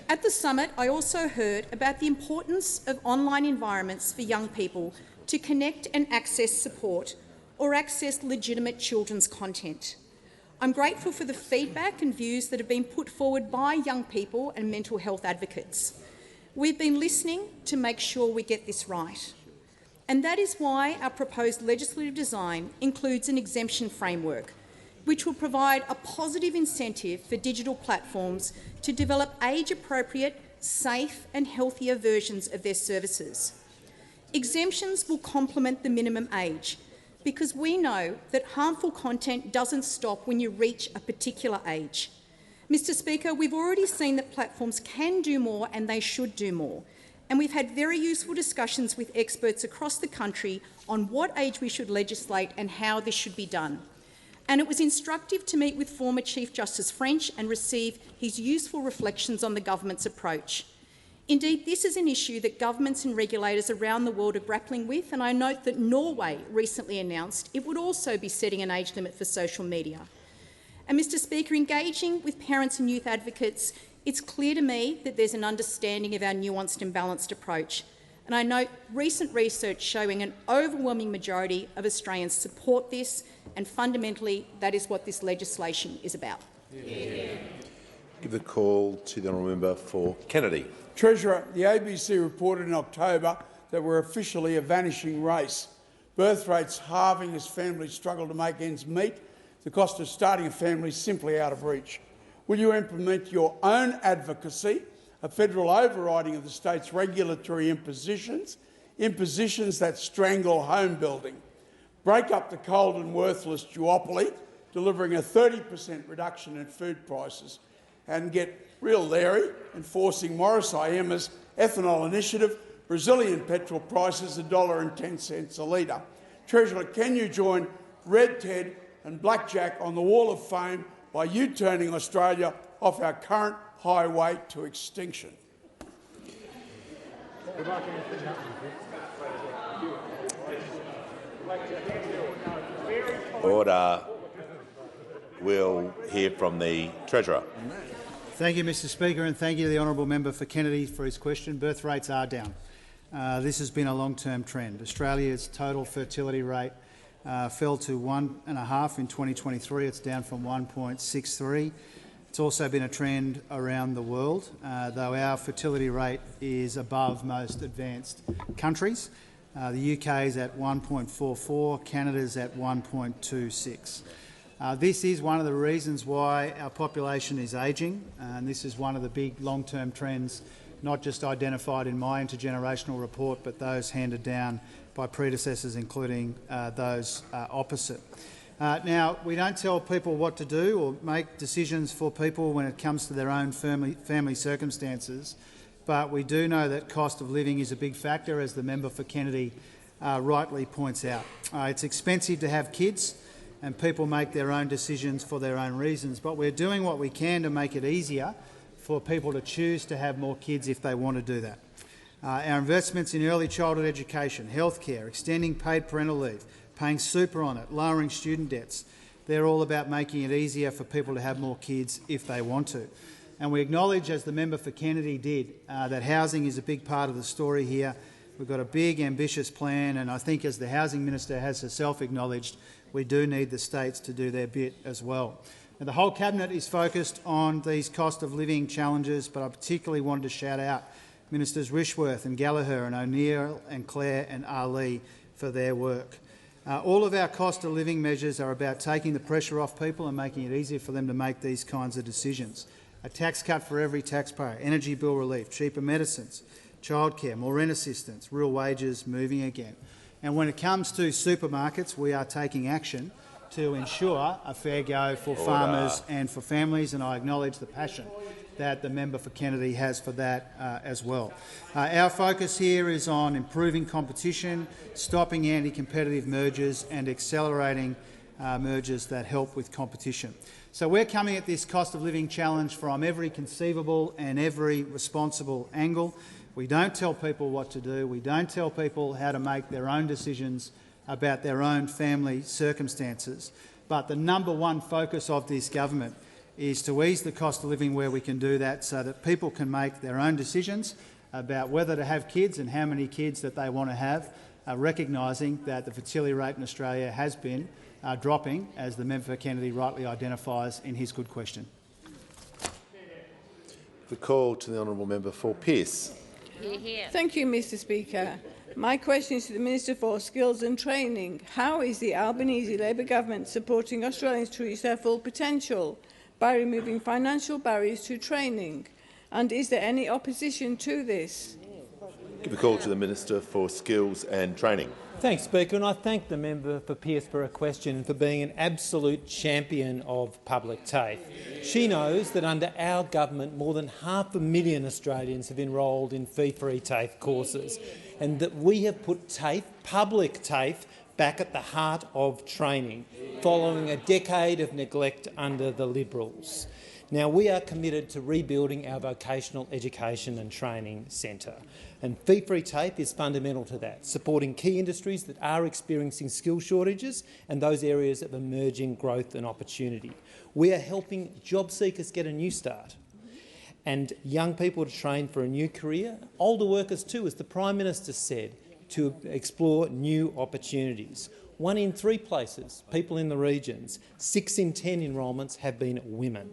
[SPEAKER 18] At the summit, I also heard about the importance of online environments for young people to connect and access support or access legitimate children's content. I'm grateful for the feedback and views that have been put forward by young people and mental health advocates. We've been listening to make sure we get this right. And that is why our proposed legislative design includes an exemption framework, which will provide a positive incentive for digital platforms to develop age-appropriate, safe and healthier versions of their services. Exemptions will complement the minimum age, because we know that harmful content doesn't stop when you reach a particular age. Mr Speaker, we've already seen that platforms can do more and they should do more. And we've had very useful discussions with experts across the country on what age we should legislate and how this should be done. And it was instructive to meet with former Chief Justice French and receive his useful reflections on the government's approach. Indeed, this is an issue that governments and regulators around the world are grappling with, and I note that Norway recently announced it would also be setting an age limit for social media. And Mr Speaker, engaging with parents and youth advocates, it's clear to me that there's an understanding of our nuanced and balanced approach. And I note recent research showing an overwhelming majority of Australians support this, and fundamentally that is what this legislation is about.
[SPEAKER 1] Give the call to the honourable member for Kennedy.
[SPEAKER 19] Treasurer, the ABC reported in October that we're officially a vanishing race. Birth rates halving as families struggle to make ends meet. The cost of starting a family is simply out of reach. Will you implement your own advocacy a federal overriding of the state's regulatory impositions that strangle home building, break up the cold and worthless duopoly, delivering a 30% reduction in food prices, and get real leery, enforcing Morris Iema's ethanol initiative, Brazilian petrol prices $1.10 a litre. Treasurer, can you join Red Ted and Blackjack on the Wall of Fame by U-turning Australia off our current highway to extinction?
[SPEAKER 1] Order. We'll hear from the Treasurer.
[SPEAKER 10] Thank you, Mr Speaker, and thank you to the honourable member for Kennedy for his question. Birth rates are down. This has been a long-term trend. Australia's total fertility rate fell to 1.5 in 2023. It's down from 1.63. It's also been a trend around the world, though our fertility rate is above most advanced countries. The UK is at 1.44, Canada's at 1.26. This is one of the reasons why our population is ageing, and this is one of the big long-term trends, not just identified in my intergenerational report, but those handed down by predecessors, including those opposite. Now, we don't tell people what to do or make decisions for people when it comes to their own family circumstances, but we do know that cost of living is a big factor, as the member for Kennedy rightly points out. It's expensive to have kids, and people make their own decisions for their own reasons, but we're doing what we can to make it easier for people to choose to have more kids if they want to do that. Our investments in early childhood education, healthcare, extending paid parental leave, paying super on it, lowering student debts, they're all about making it easier for people to have more kids if they want to. And we acknowledge, as the member for Kennedy did, that housing is a big part of the story here. We've got a big, ambitious plan, and I think, as the Housing Minister has herself acknowledged, we do need the states to do their bit as well. Now, the whole Cabinet is focused on these cost of living challenges, but I particularly wanted to shout out Ministers Rishworth and Gallagher and O'Neill and Clare and Ali for their work. All of our cost of living measures are about taking the pressure off people and making it easier for them to make these kinds of decisions. A tax cut for every taxpayer, energy bill relief, cheaper medicines, childcare, more rent assistance, real wages moving again. And when it comes to supermarkets, we are taking action to ensure a fair go for farmers and for families, and I acknowledge the passion that the member for Kennedy has for that as well. Our focus here is on improving competition, stopping anti-competitive mergers and accelerating mergers that help with competition. So we're coming at this cost of living challenge from every conceivable and every responsible angle. We don't tell people what to do. We don't tell people how to make their own decisions about their own family circumstances. But the number one focus of this government is to ease the cost of living where we can do that, so that people can make their own decisions about whether to have kids and how many kids that they want to have, recognising that the fertility rate in Australia has been dropping, as the member for Kennedy rightly identifies in his good question.
[SPEAKER 1] The call to the honourable member for Pearce.
[SPEAKER 20] Thank you, Mr Speaker. My question is to the Minister for Skills and Training. How is the Albanese Labor government supporting Australians to reach their full potential by removing financial barriers to training? And is there any opposition to this?
[SPEAKER 1] Give the call to the Minister for Skills and Training.
[SPEAKER 15] Thanks, Speaker, and I thank the member for Pearce for her question and for being an absolute champion of public TAFE. She knows that under our government more than 500,000 Australians have enrolled in fee-free TAFE courses, and that we have put TAFE, public TAFE, back at the heart of training, following a decade of neglect under the Liberals. Now, we are committed to rebuilding our vocational education and training centre, and fee-free TAFE is fundamental to that, supporting key industries that are experiencing skill shortages and those areas of emerging growth and opportunity. We are helping job seekers get a new start and young people to train for a new career, older workers too, as the Prime Minister said, to explore new opportunities. 1 in 3 places, people in the regions, 6 in 10 enrolments have been women.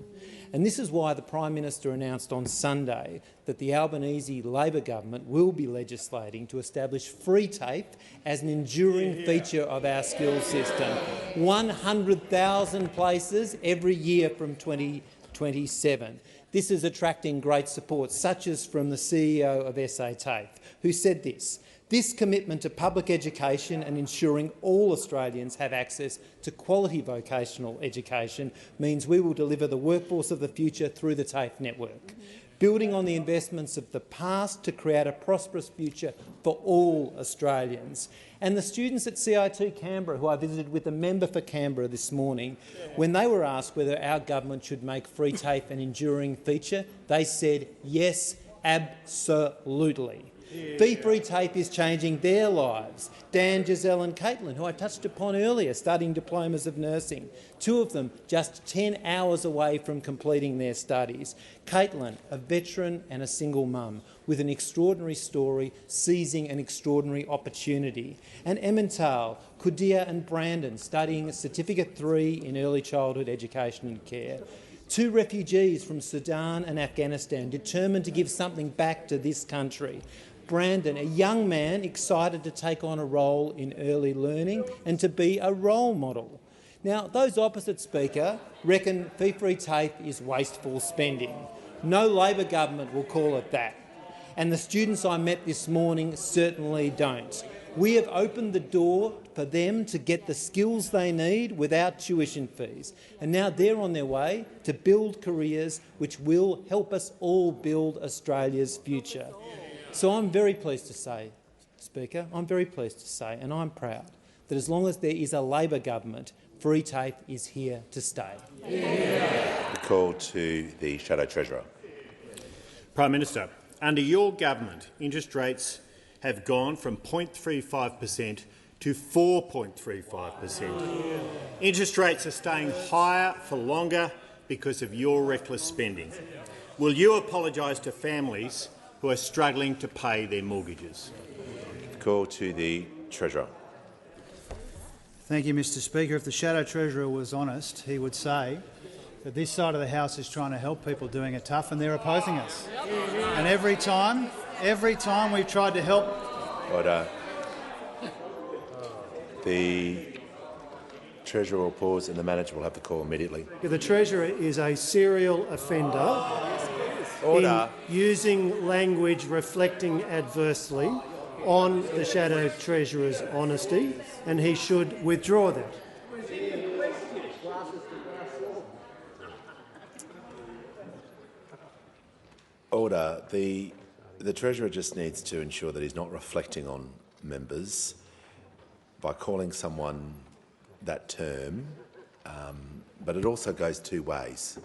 [SPEAKER 15] And this is why the Prime Minister announced on Sunday that the Albanese Labor government will be legislating to establish free TAFE as an enduring feature of our skills system. 100,000 places every year from 2020 2027. This is attracting great support, such as from the CEO of SA TAFE, who said this: "This commitment to public education and ensuring all Australians have access to quality vocational education means we will deliver the workforce of the future through the TAFE network, building on the investments of the past to create a prosperous future for all Australians." And the students at CIT Canberra, who I visited with the member for Canberra this morning, when they were asked whether our government should make free TAFE an enduring feature, they said yes, absolutely. Fee-free TAFE is changing their lives. Dan, Giselle and Caitlin, who I touched upon earlier, studying diplomas of nursing, 2 of them just 10 hours away from completing their studies. Caitlin, a veteran and a single mum, with an extraordinary story, seizing an extraordinary opportunity. And Emmental, Kudia and Brandon, studying Certificate 3 in Early Childhood Education and Care. 2 refugees from Sudan and Afghanistan, determined to give something back to this country. Brandon, a young man excited to take on a role in early learning and to be a role model. Now, those opposite, Speaker, reckon fee-free TAFE is wasteful spending. No Labor government will call it that. And the students I met this morning certainly don't. We have opened the door for them to get the skills they need without tuition fees, and now they're on their way to build careers which will help us all build Australia's future. So I'm very pleased to say, Speaker, I'm very pleased to say, and I'm proud, that as long as there is a Labor government, free TAFE is here to stay.
[SPEAKER 1] The call to the Shadow Treasurer.
[SPEAKER 13] Prime Minister, under your government, interest rates have gone from 0.35% to 4.35%. Interest rates are staying higher for longer because of your reckless spending. Will you apologise to families who are struggling to pay their mortgages?
[SPEAKER 1] Call to the Treasurer.
[SPEAKER 10] Thank you, Mr Speaker. If the Shadow Treasurer was honest, he would say that this side of the House is trying to help people doing it tough and they're opposing us. And every time we've tried to help...
[SPEAKER 1] Order. The Treasurer will pause and the Manager will have the call immediately.
[SPEAKER 21] The Treasurer is a serial offender
[SPEAKER 1] Order.
[SPEAKER 21] in using language reflecting adversely on the Shadow Treasurer's honesty, and he should withdraw that.
[SPEAKER 1] Order. The Treasurer just needs to ensure that he's not reflecting on members by calling someone that term, but it also goes 2 ways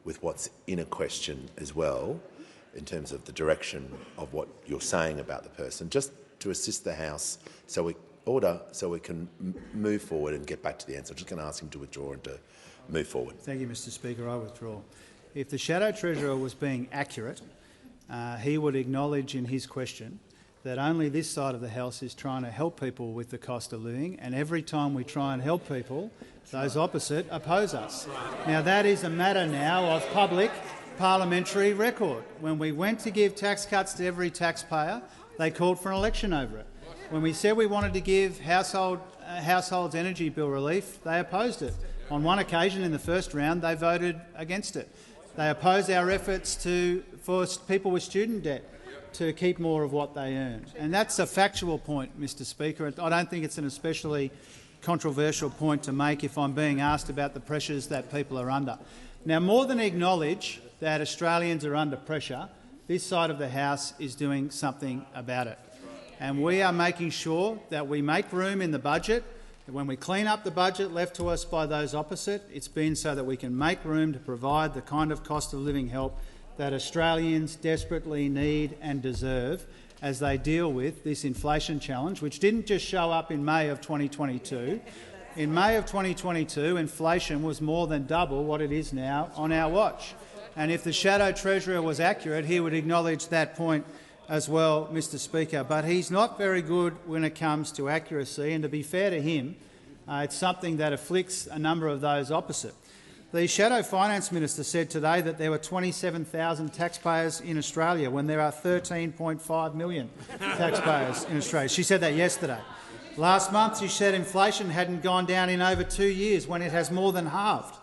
[SPEAKER 1] with what's in a question as well, in terms of the direction of what you're saying about the person, just to assist the House so we can move forward and get back to the answer. I'm just going to ask him to withdraw and to move forward.
[SPEAKER 10] Thank you, Mr Speaker. I withdraw. If the Shadow Treasurer was being accurate, he would acknowledge in his question that only this side of the House is trying to help people with the cost of living, and every time we try and help people, those opposite oppose us. Now, that is a matter now of public parliamentary record. When we went to give tax cuts to every taxpayer, they called for an election over it. When we said we wanted to give households energy bill relief, they opposed it. On one occasion in the first round, they voted against it. They oppose our efforts for people with student debt to keep more of what they earn. And that's a factual point, Mr Speaker. I don't think it's an especially controversial point to make if I'm being asked about the pressures that people are under. Now, more than acknowledge that Australians are under pressure, this side of the House is doing something about it. And we are making sure that we make room in the budget. When we clean up the budget left to us by those opposite, it's been so that we can make room to provide the kind of cost of living help that Australians desperately need and deserve as they deal with this inflation challenge, which didn't just show up in May of 2022. In May of 2022, inflation was more than double what it is now on our watch. And if the Shadow Treasurer was accurate, he would acknowledge that point as well, Mr Speaker. But he's not very good when it comes to accuracy, and to be fair to him, it's something that afflicts a number of those opposite. The Shadow Finance Minister said today that there were 27,000 taxpayers in Australia when there are 13.5 million taxpayers in Australia. She said that yesterday. Last month she said inflation hadn't gone down in over 2 years when it has more than halved.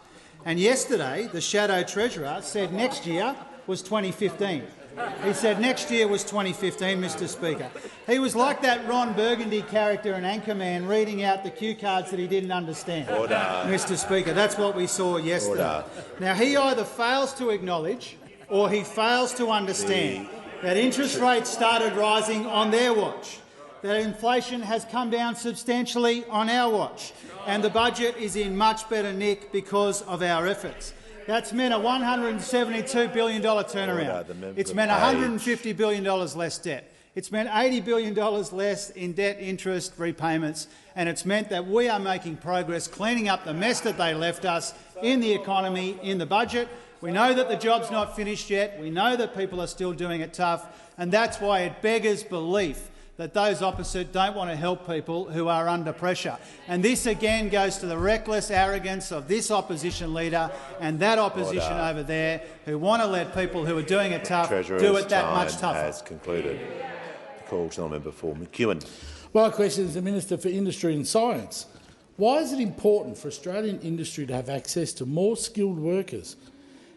[SPEAKER 10] And yesterday, the Shadow Treasurer said next year was 2015. He said next year was 2015, Mr Speaker. He was like that Ron Burgundy character in Anchorman reading out the cue cards that he didn't understand.
[SPEAKER 1] Order.
[SPEAKER 10] Mr Speaker, that's what we saw yesterday.
[SPEAKER 1] Order.
[SPEAKER 10] Now, he either fails to acknowledge or he fails to understand that interest rates started rising on their watch, that inflation has come down substantially on our watch, and the budget is in much better nick because of our efforts. That's meant a $172 billion turnaround. It's meant $150 billion less debt. It's meant $80 billion less in debt interest repayments, and it's meant that we are making progress cleaning up the mess that they left us in the economy, in the budget. We know that the job's not finished yet. We know that people are still doing it tough, and that's why it beggars belief that those opposite don't want to help people who are under pressure. And this again goes to the reckless arrogance of this opposition leader and that opposition over there who want to let people who are doing it tough do it that much tougher.
[SPEAKER 1] Has concluded. The call to the member for McEwen.
[SPEAKER 4] My question is the Minister for Industry and Science. Why is it important for Australian industry to have access to more skilled workers?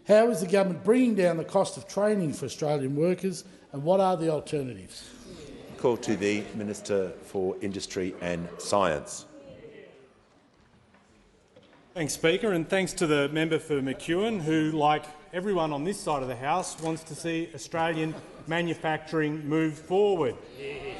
[SPEAKER 4] How is the government bringing down the cost of training for Australian workers, and what are the alternatives?
[SPEAKER 1] Call to the Minister for Industry and Science.
[SPEAKER 7] Thanks, Speaker, and thanks to the member for McEwen, who, like everyone on this side of the House, wants to see Australian manufacturing move forward,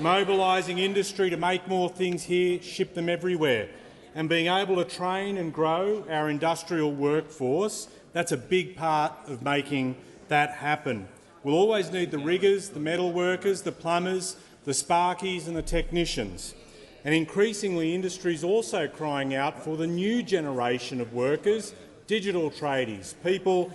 [SPEAKER 7] mobilising industry to make more things here, ship them everywhere, and being able to train and grow our industrial workforce. That's a big part of making that happen. We'll always need the riggers, the metal workers, the plumbers, the sparkies and the technicians. And increasingly, industry is also crying out for the new generation of workers, digital tradies, people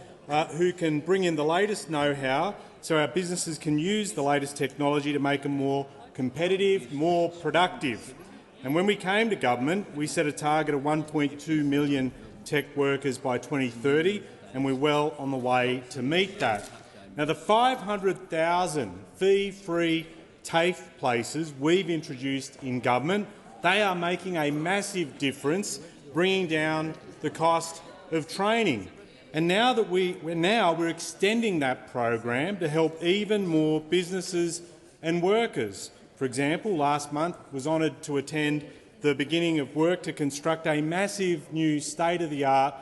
[SPEAKER 7] who can bring in the latest know-how so our businesses can use the latest technology to make them more competitive, more productive. And when we came to government, we set a target of 1.2 million tech workers by 2030, and we're well on the way to meet that. Now, the 500,000 fee-free TAFE places we've introduced in government, they are making a massive difference, bringing down the cost of training. And now that we're extending that program to help even more businesses and workers. For example, last month I was honoured to attend the beginning of work to construct a massive new state-of-the-art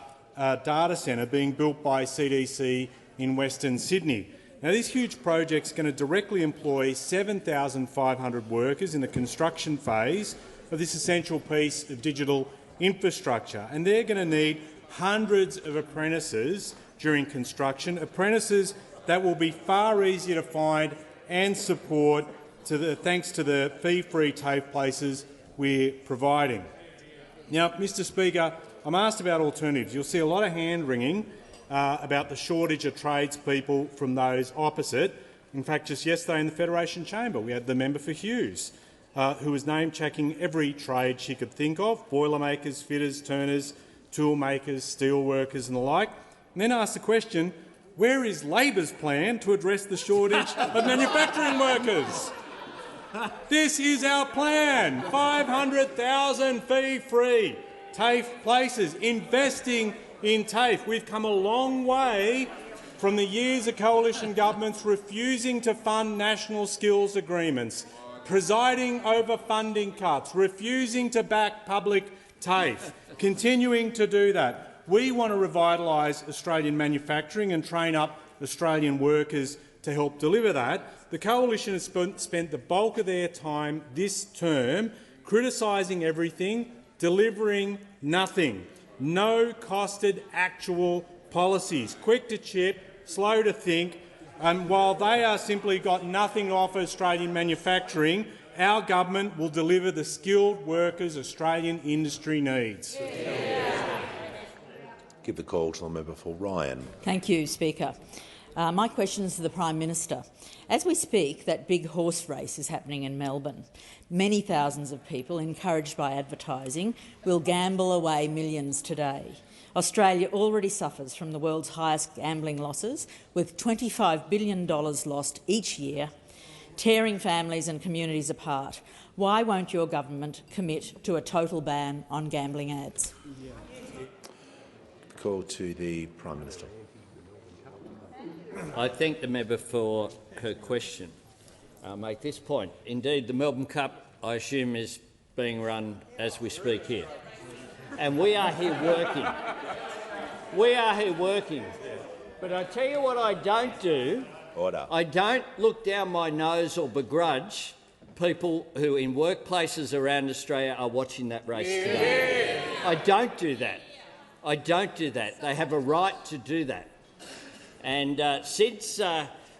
[SPEAKER 7] data centre being built by CDC in Western Sydney. Now, this huge project is going to directly employ 7,500 workers in the construction phase of this essential piece of digital infrastructure, and they're going to need hundreds of apprentices during construction, apprentices that will be far easier to find and support thanks to the fee-free TAFE places we're providing. Now, Mr Speaker, I'm asked about alternatives. You'll see a lot of hand-wringing about the shortage of tradespeople from those opposite. In fact, just yesterday in the Federation Chamber, we had the member for Hughes, who was name-checking every trade she could think of: boilermakers, fitters, turners, tool makers, steel workers and the like, and then asked the question, where is Labor's plan to address the shortage of manufacturing workers? This is our plan: 500,000 fee-free TAFE places, investing in TAFE. We've come a long way from the years of coalition governments refusing to fund national skills agreements, presiding over funding cuts, refusing to back public TAFE, continuing to do that. We want to revitalise Australian manufacturing and train up Australian workers to help deliver that. The Coalition has spent the bulk of their time this term criticising everything, delivering nothing. No costed actual policies, quick to chip, slow to think, and while they are simply got nothing to offer Australian manufacturing, our government will deliver the skilled workers Australian industry needs.
[SPEAKER 1] Give the call to the member for Ryan.
[SPEAKER 22] Thank you, Speaker. My question is to the Prime Minister. As we speak, that big horse race is happening in Melbourne. Many thousands of people, encouraged by advertising, will gamble away millions today. Australia already suffers from the world's highest gambling losses, with $25 billion lost each year, tearing families and communities apart. Why won't your government commit to a total ban on gambling ads?
[SPEAKER 1] Call to the Prime Minister.
[SPEAKER 3] I thank the member for her question. I'll make this point. Indeed, the Melbourne Cup, I assume, is being run as we speak here. And we are here working. We are here working. But I tell you what I don't do.
[SPEAKER 1] Order.
[SPEAKER 3] I don't look down my nose or begrudge people who in workplaces around Australia are watching that race today. I don't do that. I don't do that. They have a right to do that. And since,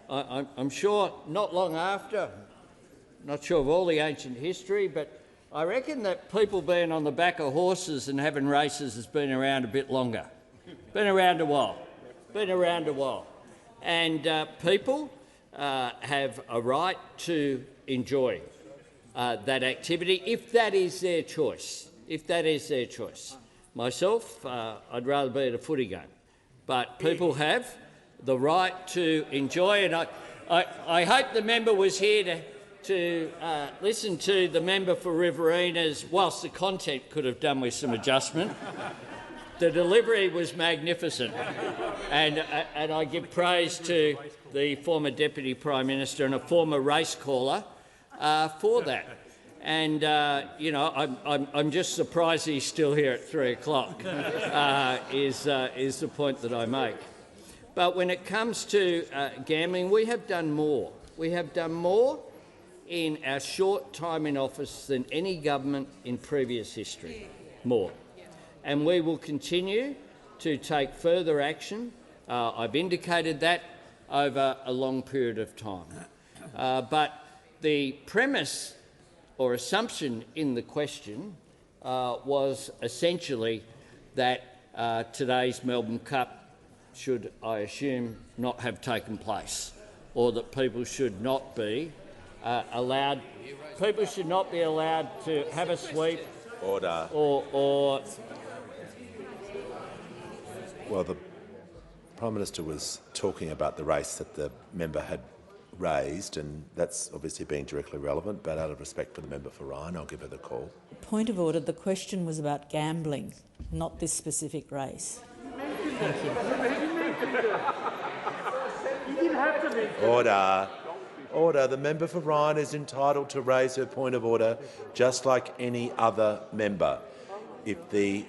[SPEAKER 3] I'm sure not long after, not sure of all the ancient history, but I reckon that people being on the back of horses and having races has been around a bit longer. Been around a while. Been around a while. And people have a right to enjoy that activity if that is their choice. If that is their choice. Myself, I'd rather be at a footy game. But people have the right to enjoy, and I hope the member was here to listen to the member for Riverina's, whilst the content could have done with some adjustment. The delivery was magnificent, and I give praise to the former Deputy Prime Minister and a former race caller for that. And you know, I'm just surprised he's still here at 3 o'clock. Is the point that I make. But when it comes to gambling, we have done more. We have done more in our short time in office than any government in previous history. More. And we will continue to take further action. I've indicated that over a long period of time. But the premise or assumption in the question was essentially that today's Melbourne Cup should, I assume, not have taken place, or that people should not be allowed. People should not be allowed to have a sweep.
[SPEAKER 1] Order.
[SPEAKER 3] Or
[SPEAKER 1] well, the Prime Minister was talking about the race that the member had raised, and that's obviously being directly relevant, but out of respect for the member for Ryan, I'll give her the call.
[SPEAKER 22] Point of order. The question was about gambling, not this specific race. Thank you.
[SPEAKER 1] Order. Order. The member for Ryan is entitled to raise her point of order just like any other member. If the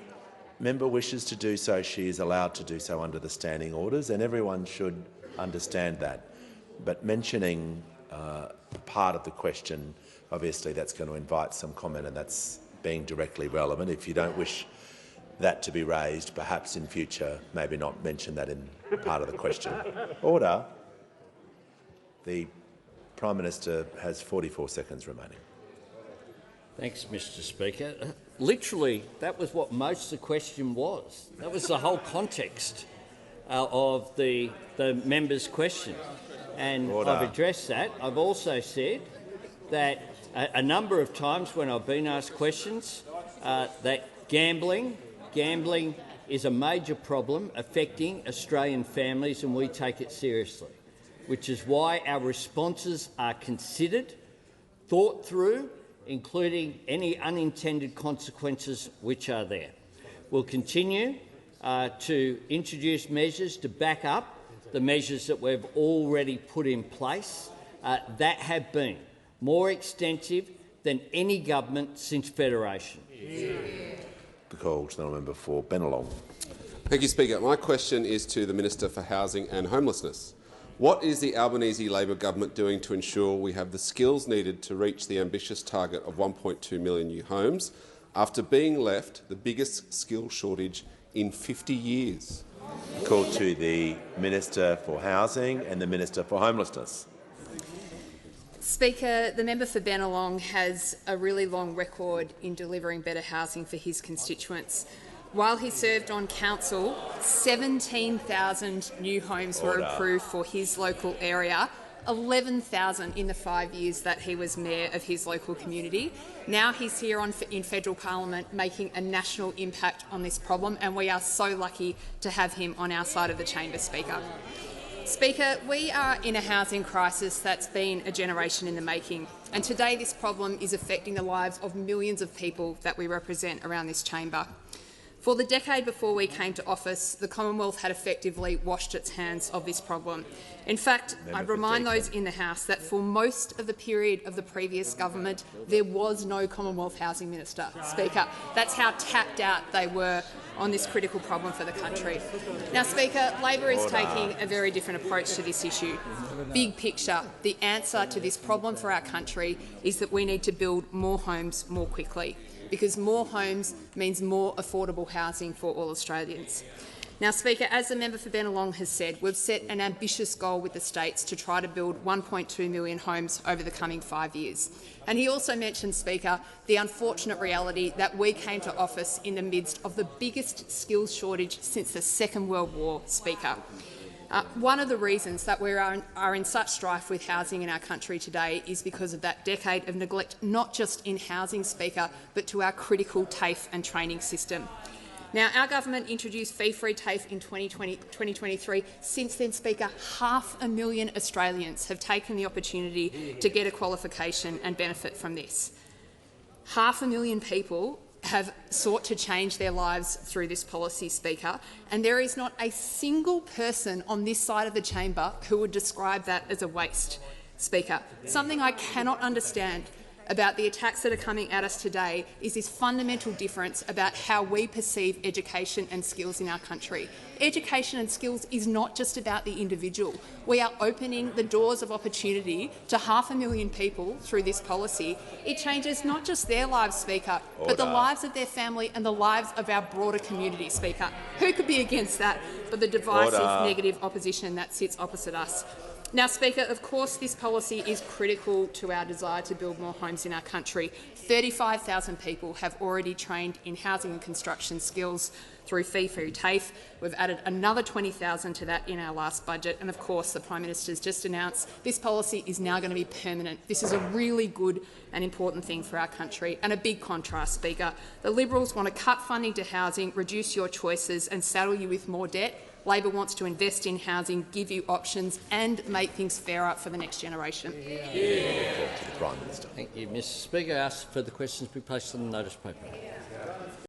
[SPEAKER 1] member wishes to do so, she is allowed to do so under the standing orders, and everyone should understand that. But mentioning part of the question, obviously that's going to invite some comment, and that's being directly relevant. If you don't wish that to be raised, perhaps in future maybe not mention that in part of the question. Order. The Prime Minister has 44 seconds remaining.
[SPEAKER 3] Thanks, Mr Speaker. Literally, that was what most of the question was. That was the whole context of the member's question. And
[SPEAKER 1] Order.
[SPEAKER 3] I've addressed that. I've also said that a number of times when I've been asked questions that gambling is a major problem affecting Australian families, and we take it seriously, which is why our responses are considered, thought through, including any unintended consequences which are there. We'll continue to introduce measures to back up the measures that we've already put in place that have been more extensive than any government since Federation.
[SPEAKER 1] The call to the member for Bennelong.
[SPEAKER 5] Thank you, Speaker. My question is to the Minister for Housing and Homelessness. What is the Albanese Labor government doing to ensure we have the skills needed to reach the ambitious target of 1.2 million new homes after being left the biggest skill shortage in 50 years?
[SPEAKER 1] Call to the Minister for Housing and the Minister for Homelessness.
[SPEAKER 6] Speaker, the member for Bennelong has a really long record in delivering better housing for his constituents. While he served on council, 17,000 new homes were approved for his local area, 11,000 in the 5 years that he was mayor of his local community. Now he's here in federal parliament making a national impact on this problem, and we are so lucky to have him on our side of the chamber, Speaker. Speaker, we are in a housing crisis that's been a generation in the making, and today this problem is affecting the lives of millions of people that we represent around this chamber.
[SPEAKER 8] For the decade before we came to office, the Commonwealth had effectively washed its hands of this problem. In fact, I'd remind those in the House that for most of the period of the previous government, there was no Commonwealth Housing Minister. Speaker, that's how tapped out they were on this critical problem for the country. Now, Speaker, Labor is taking a very different approach to this issue. Big picture, the answer to this problem for our country is that we need to build more homes more quickly, because more homes means more affordable housing for all Australians. Now, Speaker, as the member for Bennelong has said, we've set an ambitious goal with the states to try to build 1.2 million homes over the coming 5 years. And he also mentioned, Speaker, the unfortunate reality that we came to office in the midst of the biggest skills shortage since the Second World War, Speaker. One of the reasons that we are in such strife with housing in our country today is because of that decade of neglect, not just in housing, Speaker, but to our critical TAFE and training system. Now, our government introduced fee-free TAFE in 2023. Since then, Speaker, 500,000 Australians have taken the opportunity to get a qualification and benefit from this. 500,000 people have sought to change their lives through this policy, Speaker, and there is not a single person on this side of the chamber who would describe that as a waste, Speaker. Something I cannot understand about the attacks that are coming at us today is this fundamental difference about how we perceive education and skills in our country. Education and skills is not just about the individual. We are opening the doors of opportunity to 500,000 people through this policy. It changes not just their lives, Speaker, but the lives of their family and the lives of our broader community, Speaker. Who could be against that but the divisive, negative opposition that sits opposite us? Now, Speaker, of course this policy is critical to our desire to build more homes in our country. 35,000 people have already trained in housing and construction skills through fee-free TAFE. We've added another 20,000 to that in our last budget, and of course the Prime Minister has just announced this policy is now going to be permanent. This is a really good and important thing for our country, and a big contrast, Speaker. The Liberals want to cut funding to housing, reduce your choices and saddle you with more debt. Labor wants to invest in housing, give you options and make things fairer for the next generation.
[SPEAKER 1] To the Prime Minister.
[SPEAKER 3] Thank you, Mr. Speaker. I ask further questions be placed on the notice paper.